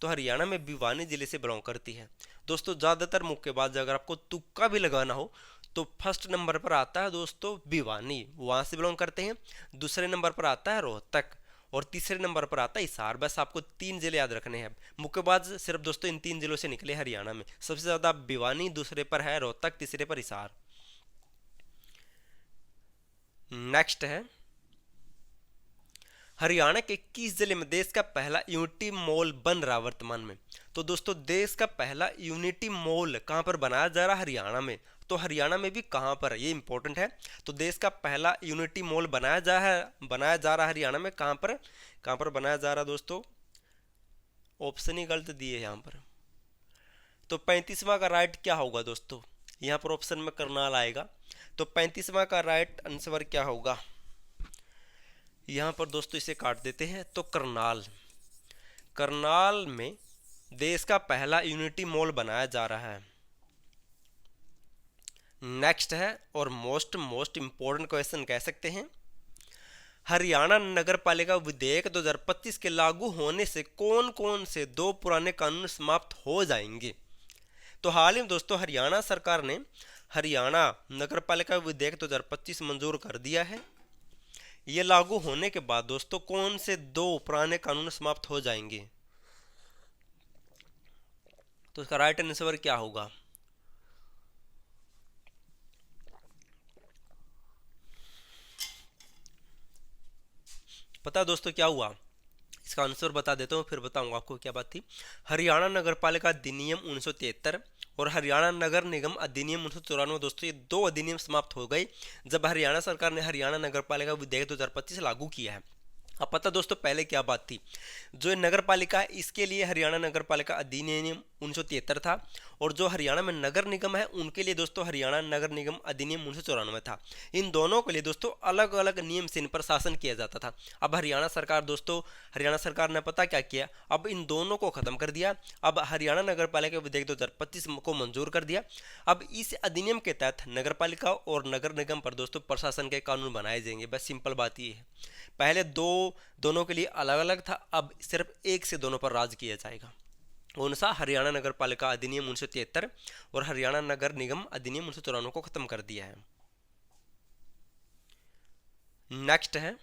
तो हरियाणा में भिवानी जिले से बिलोंग करती है। दोस्तों ज़्यादातर मुक्केबाज अगर आपको तुक्का भी लगाना हो तो फर्स्ट नंबर पर आता है दोस्तों भिवानी, वहाँ से बिलोंग करते हैं। दूसरे नंबर पर आता है रोहतक और तीसरे नंबर पर आता है हिसार। बस आपको 3 जिले याद रखने हैं। मुक्केबाज सिर्फ दोस्तों इन 3 जिलों से निकले हरियाणा में। सबसे ज़्यादा भिवानी, दूसरे पर है रोहतक, तीसरे पर हिसार। नेक्स्ट है, हरियाणा के किस जिले में देश का पहला यूनिटी मॉल बन रहा वर्तमान में? तो दोस्तों देश का पहला यूनिटी मॉल कहां पर बनाया जा रहा? हरियाणा में। तो हरियाणा में भी कहां पर? ये इंपॉर्टेंट है। तो देश का पहला यूनिटी मॉल बनाया जा रहा है हरियाणा में। कहां पर बनाया जा रहा दोस्तों? ऑप्शन ही गलत दिए यहाँ पर। तो 35वां का राइट क्या होगा दोस्तों? यहाँ पर ऑप्शन में करनाल आएगा। तो 35वां का राइट आंसर क्या होगा? यहाँ पर दोस्तों इसे काट देते हैं। तो करनाल में देश का पहला यूनिटी मॉल बनाया जा रहा है। नेक्स्ट है और मोस्ट इंपॉर्टेंट क्वेश्चन कह सकते हैं, हरियाणा नगर पालिका विधेयक 2025 के लागू होने से कौन कौन से दो पुराने कानून समाप्त हो जाएंगे? तो हाल ही में दोस्तों हरियाणा सरकार ने हरियाणा नगर पालिका विधेयक 2025 मंजूर कर दिया है। ये लागू होने के बाद दोस्तों कौन से दो पुराने कानून समाप्त हो जाएंगे? तो इसका राइट आंसर क्या होगा? पता दोस्तों क्या हुआ? इसका आंसर बता देता हूँ, फिर बताऊंगा आपको क्या बात थी। हरियाणा नगर पालिका अधिनियम 1973 और हरियाणा नगर निगम अधिनियम 1994 दोस्तों, ये दो अधिनियम समाप्त हो गए जब हरियाणा सरकार ने हरियाणा नगर पालिका विधेयक 2025 लागू किया है। अब पता दोस्तों पहले क्या बात थी, जो नगर पालिका है इसके लिए हरियाणा नगर पालिका अधिनियम 1973 था, और जो हरियाणा में नगर निगम है उनके लिए दोस्तों हरियाणा नगर निगम अधिनियम 1994 था। इन दोनों के लिए दोस्तों अलग अलग नियम से इन पर शासन किया जाता था। अब हरियाणा सरकार ने पता क्या किया, अब इन दोनों को खत्म कर दिया। अब हरियाणा नगर पालिका विधेयक 2025 को मंजूर कर दिया। अब इस अधिनियम के तहत नगर पालिका और नगर निगम पर दोस्तों प्रशासन के कानून बनाए जाएंगे। बस सिंपल बात ये है, पहले दोनों के लिए अलग अलग था, अब सिर्फ एक से दोनों पर राज किया जाएगा। कौन सा? हरियाणा नगर पालिका अधिनियम 1973 और हरियाणा नगर निगम अधिनियम 1994 को खत्म कर दिया है। नेक्स्ट है,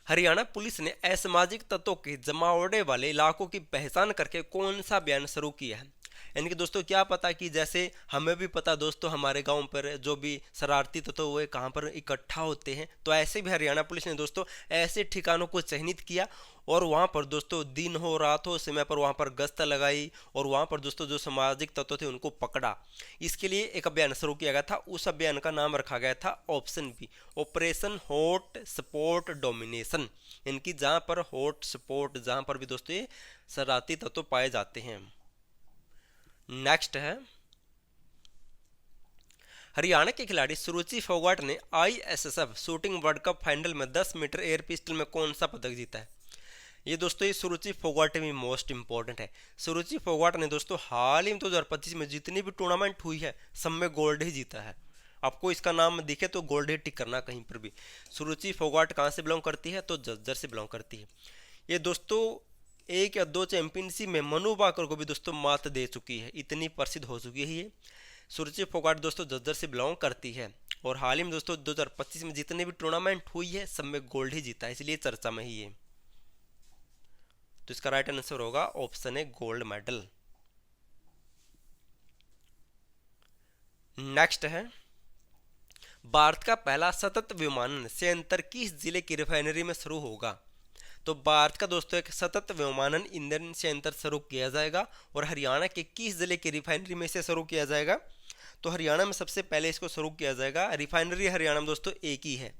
हरियाणा पुलिस ने असामाजिक तत्वों के जमावड़े वाले इलाकों की पहचान करके कौन सा अभियान शुरू किया है? यानी कि दोस्तों क्या पता कि जैसे हमें भी पता दोस्तों हमारे गांव पर जो भी शरारती तत्व हुए कहाँ पर इकट्ठा होते हैं, तो ऐसे भी हरियाणा पुलिस ने दोस्तों ऐसे ठिकानों को चिन्हित किया और वहाँ पर दोस्तों दिन हो रात हो समय पर वहाँ पर गश्त लगाई और वहाँ पर दोस्तों जो सामाजिक तत्व थे उनको पकड़ा। इसके लिए एक अभियान शुरू किया गया था, उस अभियान का नाम रखा गया था option B, operation hotspot domination. इनकी जहाँ पर हॉट स्पॉट जहाँ पर भी दोस्तों ये शरारती तत्व पाए जाते हैं। नेक्स्ट है, हरियाणा के खिलाड़ी सुरुचि फोगाट ने ISSF shooting world cup final में 10 मीटर एयर पिस्टल में कौन सा पदक जीता है? ये दोस्तों ये सुरुचि फोगाट में मोस्ट इंपॉर्टेंट है। सुरुचि फोगाट ने दोस्तों हाल ही में 2025 में जितनी भी टूर्नामेंट हुई है सब में गोल्ड ही जीता है। आपको इसका नाम दिखे तो गोल्ड ही टिक करना कहीं पर भी। सुरुचि फोगाट कहाँ से बिलोंग करती है? तो झज्जर से बिलोंग करती है। ये दोस्तों एक या दो चैंपियनशिप में मनु भाकर को भी दोस्तों मात दे चुकी है, इतनी प्रसिद्ध हो चुकी है ये। सुरुचि फोगाट दोस्तों झज्जर से बिलोंग करती है और हाल ही में दोस्तों 2025 में जितने भी टूर्नामेंट हुई है सब में गोल्ड ही जीता है, इसलिए चर्चा में ही है। तो इसका राइट आंसर होगा option A, gold medal. Next है, भारत का पहला सतत विमानन संयंत्र किस जिले की रिफाइनरी में शुरू होगा? तो भारत का दोस्तों एक सतत विमानन ईंधन संयंत्र शुरू किया जाएगा और हरियाणा के किस जिले की रिफाइनरी में से शुरू किया जाएगा? तो हरियाणा में सबसे पहले इसको शुरू किया जाएगा। रिफाइनरी हरियाणा में दोस्तों एक ही है,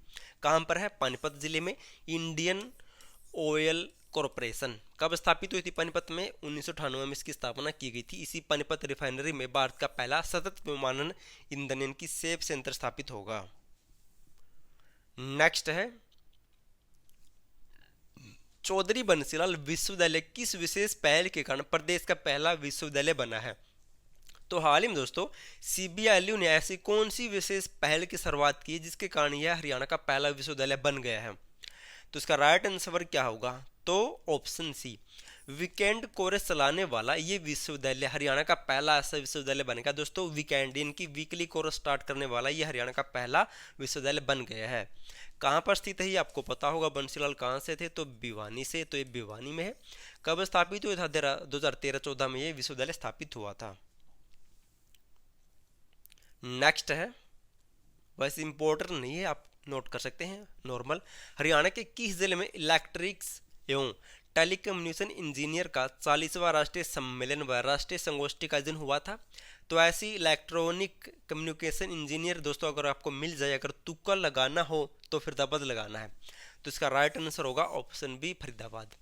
कहाँ पर है? पानीपत जिले में। इंडियन ऑयल कॉरपोरेशन कब स्थापित हुई थी? पानीपत में 1998 में इसकी स्थापना की गई थी। इसी पानीपत रिफाइनरी में भारत का पहला सतत विमानन ईंधन की सेफ संयंत्र स्थापित होगा। नेक्स्ट है, चौधरी बंसीलाल विश्वविद्यालय किस विशेष पहल के कारण प्रदेश का पहला विश्वविद्यालय बना है? तो हाल ही में दोस्तों CBLU ने ऐसी कौन सी विशेष पहल की शुरुआत की जिसके कारण यह हरियाणा का पहला विश्वविद्यालय बन गया है? तो इसका राइट आंसर क्या होगा? तो ऑप्शन सी, वीकेंड कोर्स चलाने वाला ये विश्वविद्यालय हरियाणा का पहला ऐसा विश्वविद्यालय बनेगा। दोस्तों वीकेंड इनकी वीकली कोर्स स्टार्ट करने वाला ये हरियाणा का पहला विश्वविद्यालय बन गया है। कहाँ पर स्थित है ये आपको पता होगा। बंसीलाल कहाँ से थे? तो भिवानी से, तो ये भिवानी में है। कब स्थापित हुआ था? 2013-14 में ये विश्वविद्यालय स्थापित हुआ था। नेक्स्ट है, वैसे इंपॉर्टेंट नहीं है, आप नोट कर सकते हैं नॉर्मल। हरियाणा के किस जिले में इलेक्ट्रिक्स एवं टेलीकम्युनिकेशन इंजीनियर का 40वां राष्ट्रीय सम्मेलन व राष्ट्रीय संगोष्ठी का आयोजन हुआ था? तो ऐसी इलेक्ट्रॉनिक कम्युनिकेशन इंजीनियर दोस्तों अगर आपको मिल जाए, अगर तुक्का लगाना हो तो फरीदाबाद लगाना है। तो इसका राइट आंसर होगा ऑप्शन बी, फरीदाबाद।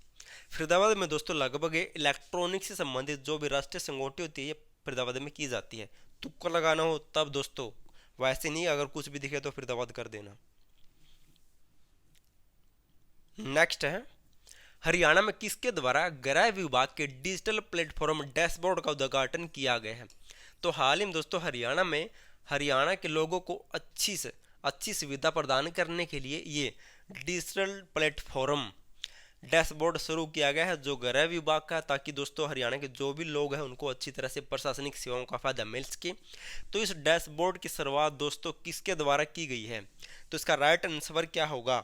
फरीदाबाद में दोस्तों लगभग इलेक्ट्रॉनिक से संबंधित जो भी राष्ट्रीय संगोष्ठी होती है ये फरीदाबाद में की जाती है। तुक्का लगाना हो तब दोस्तों, वैसे नहीं अगर कुछ भी दिखे तो फरीदाबाद कर देना। नेक्स्ट है, हरियाणा में किसके द्वारा गृह विभाग के डिजिटल प्लेटफॉर्म डैशबोर्ड का उद्घाटन किया गया है? तो हाल ही में दोस्तों हरियाणा के लोगों को अच्छी सुविधा प्रदान करने के लिए ये डिजिटल प्लेटफॉर्म डैशबोर्ड शुरू किया गया है जो गृह विभाग का है, ताकि दोस्तों हरियाणा के जो भी लोग हैं उनको अच्छी तरह से प्रशासनिक सेवाओं का फायदा मिल सके। तो इस डैशबोर्ड की शुरुआत दोस्तों किसके द्वारा की गई है? तो इसका राइट आंसर क्या होगा?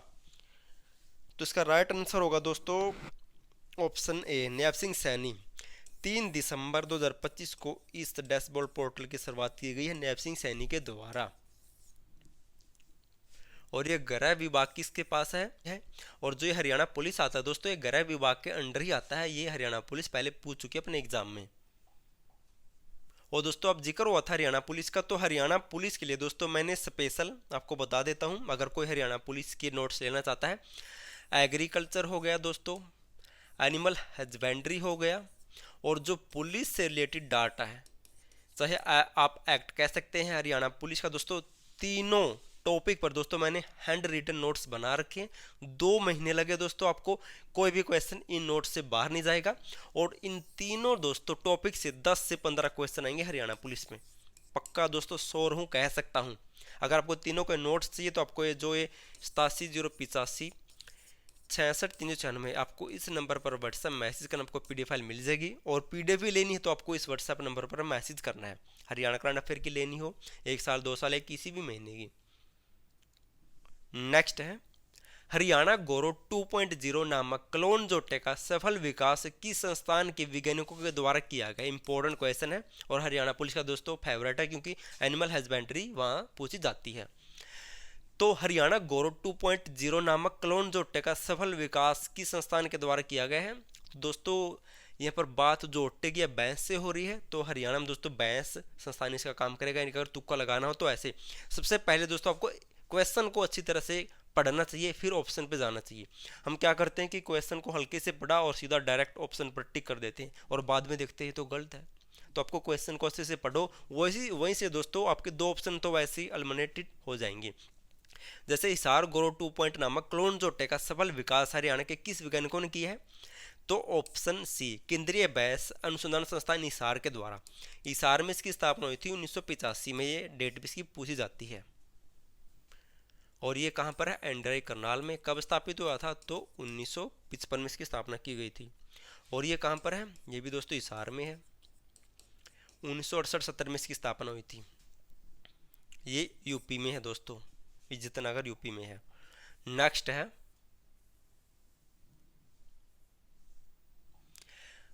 तो इसका राइट आंसर होगा दोस्तों ऑप्शन ए, नैब सिंह सैनी। 3 दिसंबर 2025 को इस डैशबोर्ड पोर्टल की शुरुआत की गई है नैब सिंह सैनी के द्वारा। और ये गृह विभाग किसके पास है? और जो ये हरियाणा पुलिस आता है दोस्तों, ये गृह विभाग के अंडर ही आता है। ये हरियाणा पुलिस पहले पूछ चुकी है अपने एग्जाम में। और दोस्तों अब जिक्र हुआ था हरियाणा पुलिस का, तो हरियाणा पुलिस के लिए दोस्तों मैंने स्पेशल आपको बता देता हूँ, अगर कोई हरियाणा पुलिस के नोट्स लेना चाहता है। एग्रीकल्चर हो गया दोस्तों, एनिमल हस्बेंड्री हो गया, और जो पुलिस से रिलेटेड डाटा है, चाहे आप एक्ट कह सकते हैं हरियाणा पुलिस का दोस्तों, तीनों टॉपिक पर दोस्तों मैंने हैंड रिटन नोट्स बना रखे। 2 महीने लगे दोस्तों, आपको कोई भी क्वेश्चन इन नोट्स से बाहर नहीं जाएगा। और इन तीनों दोस्तों टॉपिक से 10 से 15 क्वेश्चन आएंगे हरियाणा पुलिस में, पक्का दोस्तों श्योर हूँ, कह सकता हूँ। अगर आपको तीनों के नोट्स चाहिए तो आपको ये जो ये 87 085 66 396 आपको इस नंबर पर व्हाट्सएप मैसेज करना, आपको पीडीएफ फाइल मिल जाएगी। और पीडीएफ भी लेनी है तो आपको इस व्हाट्सएप नंबर पर मैसेज करना है। हरियाणा करंट अफेयर की लेनी हो 1 साल 2 साल या किसी भी महीने की। नेक्स्ट है हरियाणा गौरव 2.0 नामक क्लोन जोटे का सफल विकास किस संस्थान के वैज्ञानिकों के द्वारा किया गया? इंपॉर्टेंट क्वेश्चन है और हरियाणा पुलिस का दोस्तों फेवरेट है, क्योंकि एनिमल हस्बेंड्री वहां पूछी जाती है। तो हरियाणा गौरव 2.0 नामक क्लोन जोटे का सफल विकास किस संस्थान के द्वारा किया गया है? तो दोस्तों यहाँ पर बात जोटे की बैंस से हो रही है, तो हरियाणा में दोस्तों बैंस संस्थान इसका काम करेगा। अगर तुक्का लगाना हो तो ऐसे सबसे पहले दोस्तों आपको क्वेश्चन को अच्छी तरह से पढ़ना चाहिए, फिर ऑप्शन पे जाना चाहिए। हम क्या करते हैं कि क्वेश्चन को हल्के से पढ़ा और सीधा डायरेक्ट ऑप्शन पर टिक कर देते हैं और बाद में देखते हैं तो गलत है। तो आपको क्वेश्चन को अच्छे से पढ़ो, वहीं से दोस्तों आपके 2 ऑप्शन तो वैसे ही एलिमिनेटेड हो जाएंगे। जैसे हिसार गौरव 2 नामक क्लोन जोटे का सफल विकास हरियाणा के किस वैज्ञानिकों ने किया है? तो ऑप्शन सी, केंद्रीय बैंस अनुसंधान संस्थान हिसार के द्वारा। हिसार में इसकी स्थापना हुई थी 1985 में, ये डेट भी इसकी पूछी जाती है। और ये कहाँ पर है? एंड्रय करनाल में। कब स्थापित हुआ था? तो 1955 में इसकी स्थापना की गई थी। और ये कहाँ पर है? ये भी दोस्तों हिसार में है। 1968-70 में इसकी स्थापना हुई थी। ये यूपी में है दोस्तों, इज्जतनगर यूपी में है। नेक्स्ट है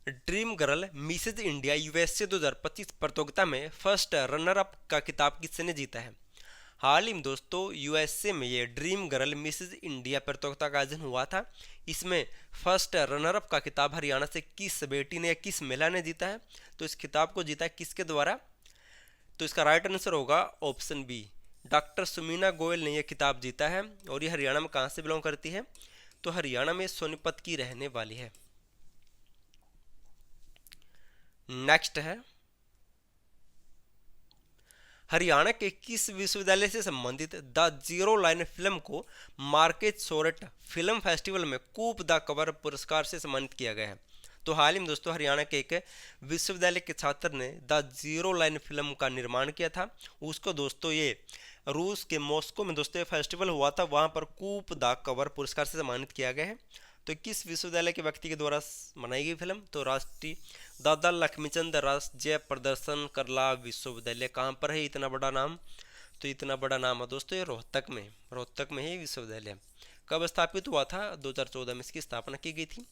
dream girl Mrs India USA 2025 प्रतियोगिता में फर्स्ट रनर अप का खिताब किसने जीता है? हाल ही में दोस्तों यूएसए में ये ड्रीम गर्ल मिसेज इंडिया प्रतियोगिता का आयोजन हुआ था। इसमें फर्स्ट रनर अप का खिताब हरियाणा से किस बेटी ने या किस महिला ने जीता है? तो इस खिताब को जीता है किसके द्वारा? तो इसका राइट आंसर होगा ऑप्शन बी, डॉक्टर सुमीना गोयल ने यह खिताब जीता है। और ये हरियाणा में कहाँ से बिलोंग करती है? तो हरियाणा में सोनीपत की रहने वाली है। नेक्स्ट है हरियाणा के किस विश्वविद्यालय से संबंधित द जीरो लाइन फिल्म को मार्केट सोरेट फिल्म फेस्टिवल में कूप द कवर पुरस्कार से सम्मानित किया गया है? तो हाल ही में दोस्तों हरियाणा के एक विश्वविद्यालय के छात्र ने द जीरो लाइन फिल्म का निर्माण किया था। उसको दोस्तों ये रूस के मॉस्को में दोस्तों फेस्टिवल हुआ था, वहां पर कूप द कवर पुरस्कार से सम्मानित किया गया है। तो किस विश्वविद्यालय के व्यक्ति के द्वारा बनाई गई फिल्म? तो राष्ट्रीय दादा लक्ष्मीचंद राज्य प्रदर्शन करला विश्वविद्यालय। कहाँ पर है इतना बड़ा नाम? तो इतना बड़ा नाम है दोस्तों ये रोहतक में ही विश्वविद्यालय। कब स्थापित हुआ था? 2014 में इसकी स्थापना की गई थी।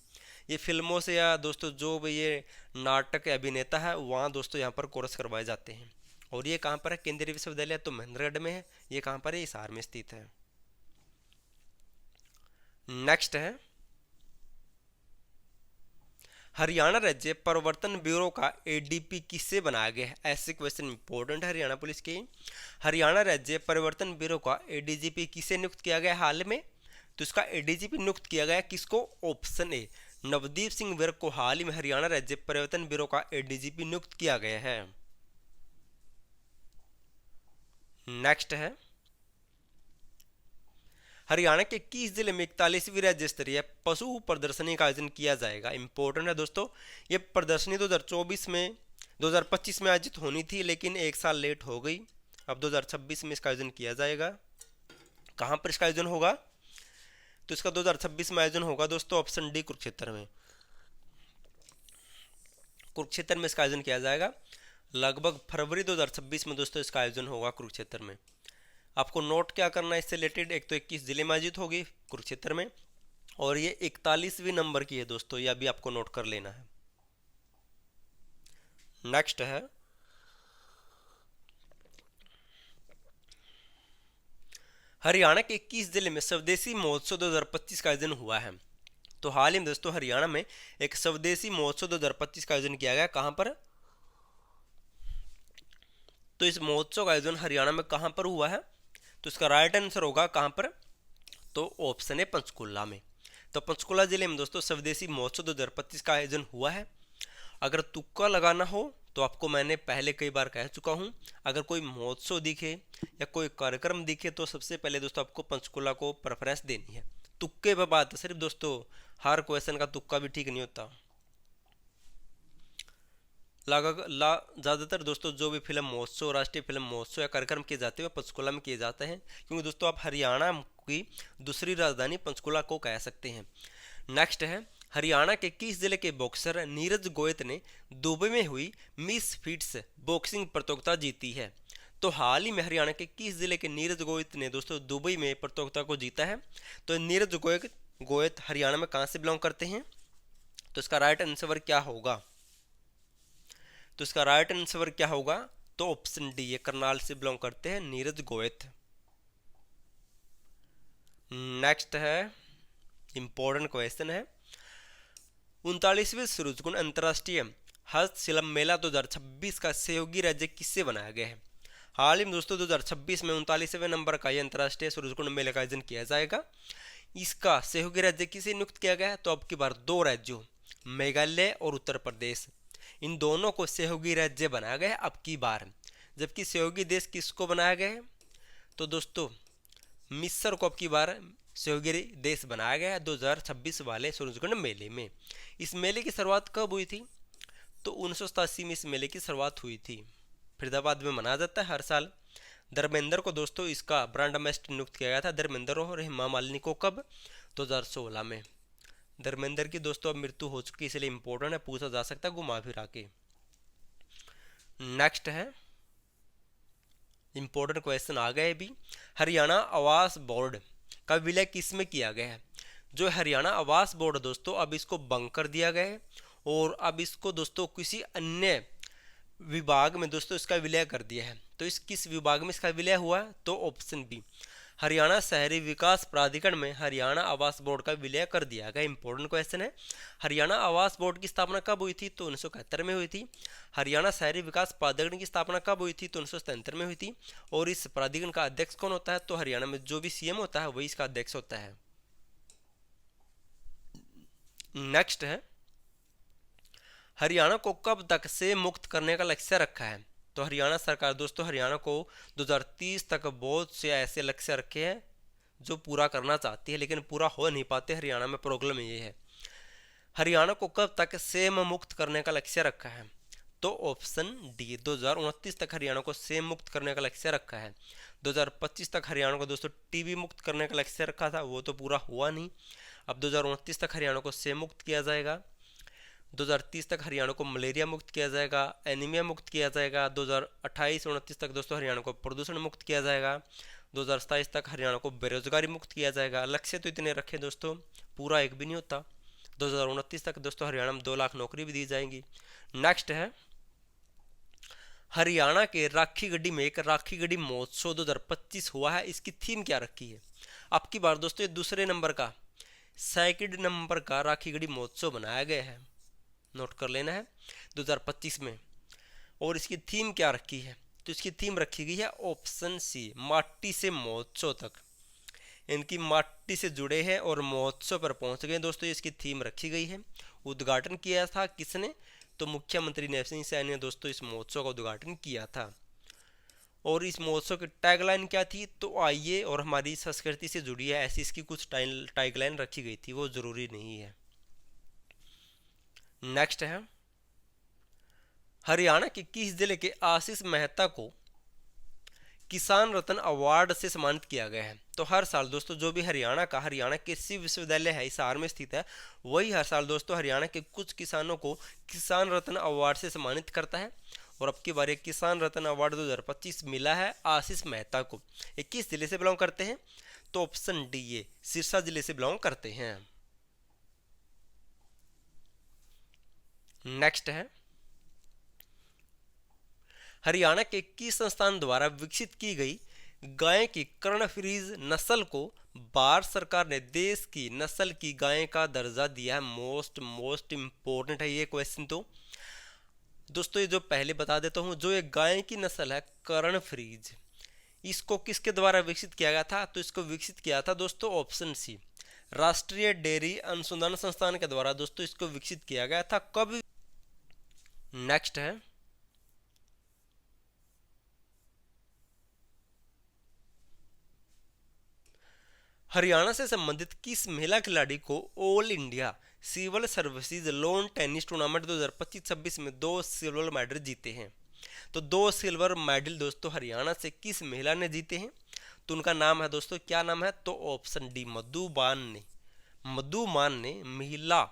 ये फिल्मों से या दोस्तों जो भी ये नाटक अभिनेता है वहाँ दोस्तों यहाँ पर कोर्स करवाए जाते हैं। और ये कहाँ पर है? केंद्रीय विश्वविद्यालय तो महेंद्रगढ़ में है। ये कहाँ पर है? हिसार में स्थित है। नेक्स्ट है हरियाणा राज्य प्रवर्तन ब्यूरो का एडीपी किससे बनाया गया है? ऐसे क्वेश्चन इंपॉर्टेंट है हरियाणा पुलिस के। हरियाणा राज्य प्रवर्तन ब्यूरो का एडीजीपी किसे नियुक्त किया गया हाल में? तो इसका एडीजीपी नियुक्त किया गया किसको? ऑप्शन ए, नवदीप सिंह विर्क को हाल ही में हरियाणा राज्य प्रवर्तन ब्यूरो का एडीजीपी नियुक्त किया गया है। नेक्स्ट है हरियाणा के किस जिले में 41वीं राज्य स्तरीय पशु प्रदर्शनी का आयोजन किया जाएगा? इंपॉर्टेंट है दोस्तों। ये प्रदर्शनी 2024 में 2025 में आयोजित होनी थी, लेकिन 1 साल लेट हो गई। अब 2026 में इसका आयोजन किया जाएगा। कहाँ पर इसका आयोजन होगा? तो इसका 2026 में आयोजन होगा दोस्तों ऑप्शन डी, कुरुक्षेत्र में। कुरुक्षेत्र में इसका आयोजन किया जाएगा। लगभग फरवरी 2026 में दोस्तों इसका आयोजन होगा कुरुक्षेत्र में। आपको नोट क्या करना है इससे रिलेटेड? एक तो 21 जिले में आयोजित होगी कुरुक्षेत्र में, और ये 41वीं नंबर की है दोस्तों, यह भी आपको नोट कर लेना है। नेक्स्ट है हरियाणा के 21 जिले में स्वदेशी महोत्सव 2025 का आयोजन हुआ है। तो हाल ही में दोस्तों हरियाणा में एक स्वदेशी महोत्सव 2025 का आयोजन किया गया। कहां पर? तो इस महोत्सव का आयोजन हरियाणा में कहां पर हुआ है? तो इसका राइट आंसर होगा कहां पर? तो ऑप्शन है पंचकुला में। तो पंचकुला जिले में दोस्तों स्वदेशी महोत्सव 2025 का आयोजन हुआ है। अगर तुक्का लगाना हो तो आपको मैंने पहले कई बार कह चुका हूं, अगर कोई महोत्सव दिखे या कोई कार्यक्रम दिखे तो सबसे पहले दोस्तों आपको पंचकुला को प्रेफरेंस देनी है। तुक्के पर बात सिर्फ दोस्तों, हर क्वेश्चन का तुक्का भी ठीक नहीं होता। ज़्यादातर दोस्तों जो भी फिल्म महोत्सव, राष्ट्रीय फिल्म महोत्सव या कार्यक्रम किए जाते हैं वो पंचकुला में किए जाते हैं, क्योंकि दोस्तों आप हरियाणा की दूसरी राजधानी पंचकुला को कह सकते हैं। नेक्स्ट है हरियाणा के किस जिले के बॉक्सर नीरज गोयत ने दुबई में हुई मिस फीट्स बॉक्सिंग प्रतियोगिता जीती है? तो हाल ही में हरियाणा के किस जिले के नीरज गोयत ने दोस्तों दुबई में प्रतियोगिता को जीता है? तो नीरज गोयत हरियाणा में कहाँ से बिलोंग करते हैं? तो इसका राइट आंसर क्या होगा? तो इसका राइट आंसर क्या होगा? तो ऑप्शन डी, ये करनाल से बिलोंग करते हैं नीरज गोयत। नेक्स्ट है इंपॉर्टेंट क्वेश्चन है 39वें सूरजकुंड अंतर्राष्ट्रीय हस्तशिल्प मेला 2026 का सहयोगी राज्य किससे बनाया गया है? हाल ही में दोस्तों 2026 में 39वें नंबर का यह अंतर्राष्ट्रीय सूरजकुंड मेले का आयोजन किया जाएगा। इसका सहयोगी राज्य किसे नियुक्त किया गया है? तो अब की बार दो राज्यों मेघालय और उत्तर प्रदेश, इन दोनों को सहयोगी राज्य बनाया गया है अब की बार। जबकि सहयोगी देश किसको बनाया गया है? तो दोस्तों मिस्र को अब की बार सहयोगी देश बनाया गया है 2026 वाले सूरजकुंड मेले में। इस मेले की शुरुआत कब हुई थी? तो 1987 में इस मेले की शुरुआत हुई थी। फरीदाबाद में मनाया जाता है हर साल। धर्मेंद्र को दोस्तों इसका ब्रांड एम्बेसडर नियुक्त किया गया था, धर्मेंद्र और हेमा मालिनी को कब? 2016 में। धर्मेंद्र की दोस्तों अब मृत्यु हो चुकी है, इसलिए इंपॉर्टेंट है, पूछा जा सकता है घुमा फिरा के। नेक्स्ट है इंपॉर्टेंट क्वेश्चन आ गए भी, हरियाणा आवास बोर्ड का विलय किस में किया गया है? जो हरियाणा आवास बोर्ड दोस्तों अब इसको बंद कर दिया गया है और अब इसको दोस्तों किसी अन्य विभाग में दोस्तों इसका विलय कर दिया है। तो इस किस विभाग में इसका विलय हुआ है? तो ऑप्शन बी, हरियाणा शहरी विकास प्राधिकरण में हरियाणा आवास बोर्ड का विलय कर दिया गया। इंपॉर्टेंट क्वेश्चन है, हरियाणा आवास बोर्ड की स्थापना कब हुई थी? तो 1971 में हुई थी। हरियाणा शहरी विकास प्राधिकरण की स्थापना कब हुई थी? तो 1977 में हुई थी। और इस प्राधिकरण का अध्यक्ष कौन होता है? तो हरियाणा में जो भी सीएम होता है वही इसका अध्यक्ष होता है। नेक्स्ट है हरियाणा को कब तक से मुक्त करने का लक्ष्य रखा है? तो हरियाणा सरकार दोस्तों हरियाणा को 2030 तक बहुत से ऐसे लक्ष्य रखे हैं जो पूरा करना चाहती है, लेकिन पूरा हो नहीं पाते। हरियाणा में प्रॉब्लम ये है। हरियाणा को कब तक सेम मुक्त करने का लक्ष्य रखा है? तो ऑप्शन डी, 2029 तक हरियाणा को सेम मुक्त करने का लक्ष्य रखा है। 2025 तक हरियाणा को दोस्तों टीबी मुक्त करने का लक्ष्य रखा था, वो तो पूरा हुआ नहीं। अब 2029 तक हरियाणा को सेम मुक्त किया जाएगा। 2030 तक हरियाणा को मलेरिया मुक्त किया जाएगा, एनीमिया मुक्त किया जाएगा। 2028-29 तक दोस्तों हरियाणा को प्रदूषण मुक्त किया जाएगा। 2027 तक हरियाणा को बेरोजगारी मुक्त किया जाएगा। लक्ष्य तो इतने रखे दोस्तों, पूरा एक भी नहीं होता। 2029 तक दोस्तों हरियाणा में 2 लाख नौकरी भी दी जाएंगी। नेक्स्ट है हरियाणा के राखी गढ़ी में एक राखी गढ़ी महोत्सव 2025 हुआ है, इसकी थीम क्या रखी है? अब की बार दोस्तों ये दूसरे नंबर का, सेकंड नंबर का राखी गढ़ी महोत्सव बनाया गया है, नोट कर लेना है 2025 में। और इसकी थीम क्या रखी है? तो इसकी थीम रखी गई है ऑप्शन सी, माटी से महोत्सव तक। इनकी माटी से जुड़े हैं और महोत्सव पर पहुंच गए दोस्तों, इसकी थीम रखी गई है। उद्घाटन किया था किसने? तो मुख्यमंत्री नैब सिंह सैनी ने दोस्तों इस महोत्सव का उद्घाटन किया था। और इस महोत्सव की टैगलाइन क्या थी? तो आइए और हमारी संस्कृति से जुड़ी है, ऐसी इसकी कुछ टैगलाइन रखी गई थी, वो जरूरी नहीं है। नेक्स्ट है हरियाणा के किस जिले के आशीष मेहता को किसान रत्न अवार्ड से सम्मानित किया गया है। तो हर साल दोस्तों जो भी हरियाणा कृषि विश्वविद्यालय है हिसार में स्थित है, वही हर साल दोस्तों हरियाणा के कुछ किसानों को किसान रत्न अवार्ड से सम्मानित करता है। और अब की बार किसान रत्न अवार्ड 2025 मिला है आशीष मेहता को। ये किस जिले से बिलोंग करते हैं? तो ऑप्शन डी, ये सिरसा जिले से बिलोंग करते हैं। नेक्स्ट है, हरियाणा के किस संस्थान द्वारा विकसित की गई गाय की कर्णफ्रीज नस्ल को भारत सरकार ने देश की नस्ल की गाय का दर्जा दिया है? मोस्ट इंपॉर्टेंट है ये क्वेश्चन। तो दोस्तों ये जो पहले बता देता हूं, जो ये गाय की नस्ल है कर्णफ्रीज, इसको किसके द्वारा विकसित किया गया था? तो इसको विकसित किया था दोस्तों ऑप्शन सी, राष्ट्रीय डेयरी अनुसंधान संस्थान के द्वारा दोस्तों इसको विकसित किया गया था। कब? नेक्स्ट है, हरियाणा से संबंधित किस महिला खिलाड़ी को all India civil services lawn tennis tournament 2025-26 में 2 सिल्वर मेडल जीते हैं? तो 2 सिल्वर मेडल दोस्तों हरियाणा से किस महिला ने जीते हैं? तो उनका नाम है दोस्तों, क्या नाम है? तो ऑप्शन डी, मधु मान ने महिला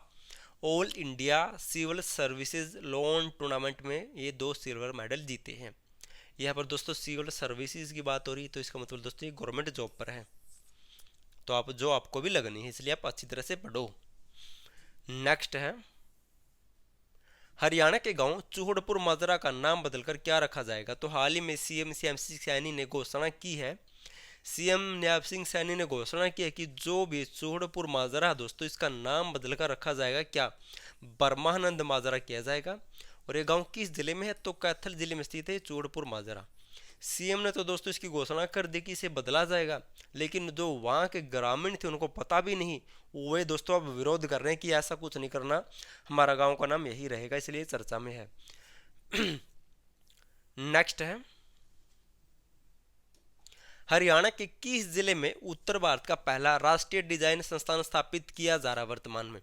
all India civil services lawn tournament में ये 2 सिल्वर मेडल जीते हैं। यहाँ पर दोस्तों सिविल सर्विसेज की बात हो रही है, तो इसका मतलब दोस्तों ये गवर्नमेंट जॉब पर है, तो आप जो आपको भी लगनी है, इसलिए आप अच्छी तरह से पढ़ो। नेक्स्ट है, हरियाणा के गांव चूहड़पुर माजरा का नाम बदलकर क्या रखा जाएगा? तो हाल ही में सीएम न्याप सिंह सैनी ने घोषणा की है, सीएम न्याप सिंह सैनी ने घोषणा की है कि जो भी चूहड़पुर माजरा है दोस्तों, इसका नाम बदलकर रखा जाएगा क्या? ब्रह्मानंद माजरा किया जाएगा। और ये गांव किस जिले में है? तो कैथल जिले में स्थित है चूहड़पुर माजरा। सीएम ने तो दोस्तों इसकी घोषणा कर दी कि इसे बदला जाएगा, लेकिन जो वहाँ के ग्रामीण थे उनको पता भी नहीं, वे दोस्तों अब विरोध कर रहे हैं कि ऐसा कुछ नहीं करना, हमारा गांव का नाम यही रहेगा, इसलिए चर्चा में है। नेक्स्ट है, हरियाणा के किस जिले में उत्तर भारत का पहला राष्ट्रीय डिजाइन संस्थान स्थापित किया जा रहा है वर्तमान में?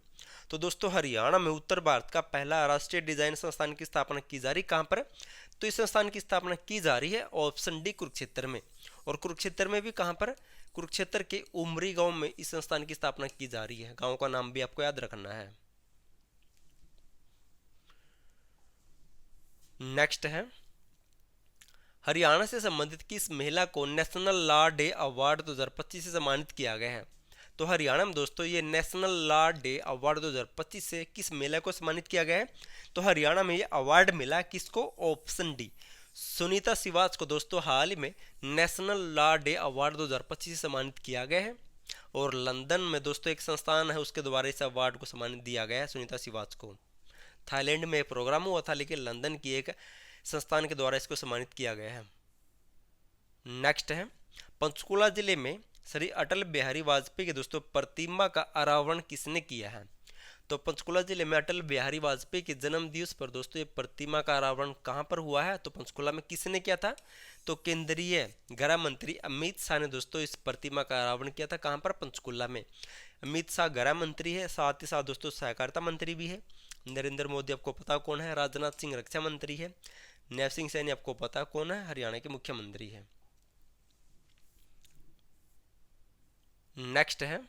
तो दोस्तों हरियाणा में उत्तर भारत का पहला राष्ट्रीय डिजाइन संस्थान की स्थापना की जा रही, कहां पर? तो इस संस्थान की स्थापना की जा रही है ऑप्शन डी, कुरुक्षेत्र में। और कुरुक्षेत्र में भी कहां पर? कुरुक्षेत्र के उमरी गांव में इस संस्थान की स्थापना की जा रही है। गांव का नाम भी आपको याद रखना है। नेक्स्ट है, हरियाणा से संबंधित किस महिला को नेशनल लॉ डे अवार्ड 2025 से सम्मानित किया गया है? तो हरियाणा में दोस्तों ये नेशनल लॉ डे अवार्ड 2025 से किस महिला को सम्मानित किया गया है? तो हरियाणा में ये अवार्ड मिला किसको? ऑप्शन डी, सुनीता सिवाच को दोस्तों हाल ही में नेशनल लॉ डे अवार्ड 2025 से सम्मानित किया गया है। और लंदन में दोस्तों एक संस्थान है, उसके द्वारा इस अवार्ड को सम्मानित दिया गया है सुनीता सिवाच को। थाईलैंड में प्रोग्राम हुआ था, लेकिन लंदन की एक संस्थान के द्वारा इसको सम्मानित किया गया है। नेक्स्ट है, पंचकुला जिले में श्री अटल बिहारी वाजपेयी के दोस्तों प्रतिमा का अनावरण किसने किया है? तो पंचकुला जिले में अटल बिहारी वाजपेयी के जन्म दिवस पर दोस्तों ये प्रतिमा का अनावरण कहां पर हुआ है? तो पंचकुला में किसने किया था? तो केंद्रीय गृह मंत्री अमित शाह ने दोस्तों इस प्रतिमा का अनावरण किया था। कहां पर? पंचकुला में। अमित शाह गृह मंत्री है, साथ ही साथ दोस्तों सहकारिता मंत्री भी है। नरेंद्र मोदी आपको पता कौन है? राजनाथ सिंह रक्षा मंत्री है। न्याप सिंह सैनी आपको पता कौन है? हरियाणा के मुख्यमंत्री है। नेक्स्ट है,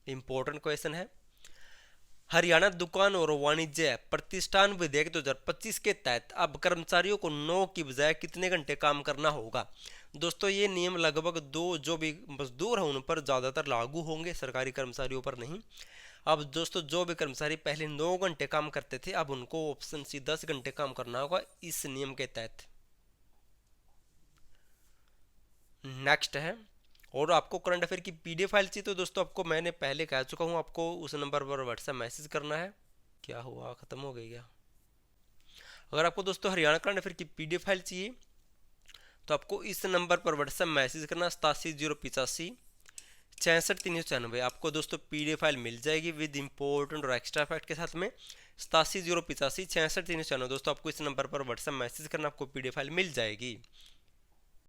इंपॉर्टेंट क्वेश्चन है, हरियाणा दुकान और वाणिज्य प्रतिष्ठान विधेयक 2025 के तहत अब कर्मचारियों को 9 की बजाय कितने घंटे काम करना होगा? दोस्तों ये नियम लगभग जो भी मजदूर हैं उन पर ज़्यादातर लागू होंगे, सरकारी कर्मचारियों पर नहीं। अब दोस्तों जो भी कर्मचारी पहले 9 घंटे काम करते थे, अब उनको ऑप्शन सी 10 घंटे काम करना होगा इस नियम के तहत। नेक्स्ट है, और आपको करंट अफेयर की पीडीएफ फाइल चाहिए तो दोस्तों आपको मैंने पहले कह चुका हूँ, आपको उस नंबर पर व्हाट्सएप मैसेज करना है। क्या हुआ, खत्म हो गई क्या? अगर आपको दोस्तों हरियाणा करंट अफेयर की पीडीएफ फाइल चाहिए तो आपको इस नंबर पर व्हाट्सएप मैसेज करना 87 085 66 396। आपको दोस्तों पीडीएफ फाइल मिल जाएगी विद इंपॉर्टेंट और एक्स्ट्रा फैक्ट के साथ में। 87 085 66 396 दोस्तों आपको इस नंबर पर व्हाट्सएप मैसेज करना, आपको पीडीएफ फाइल मिल जाएगी।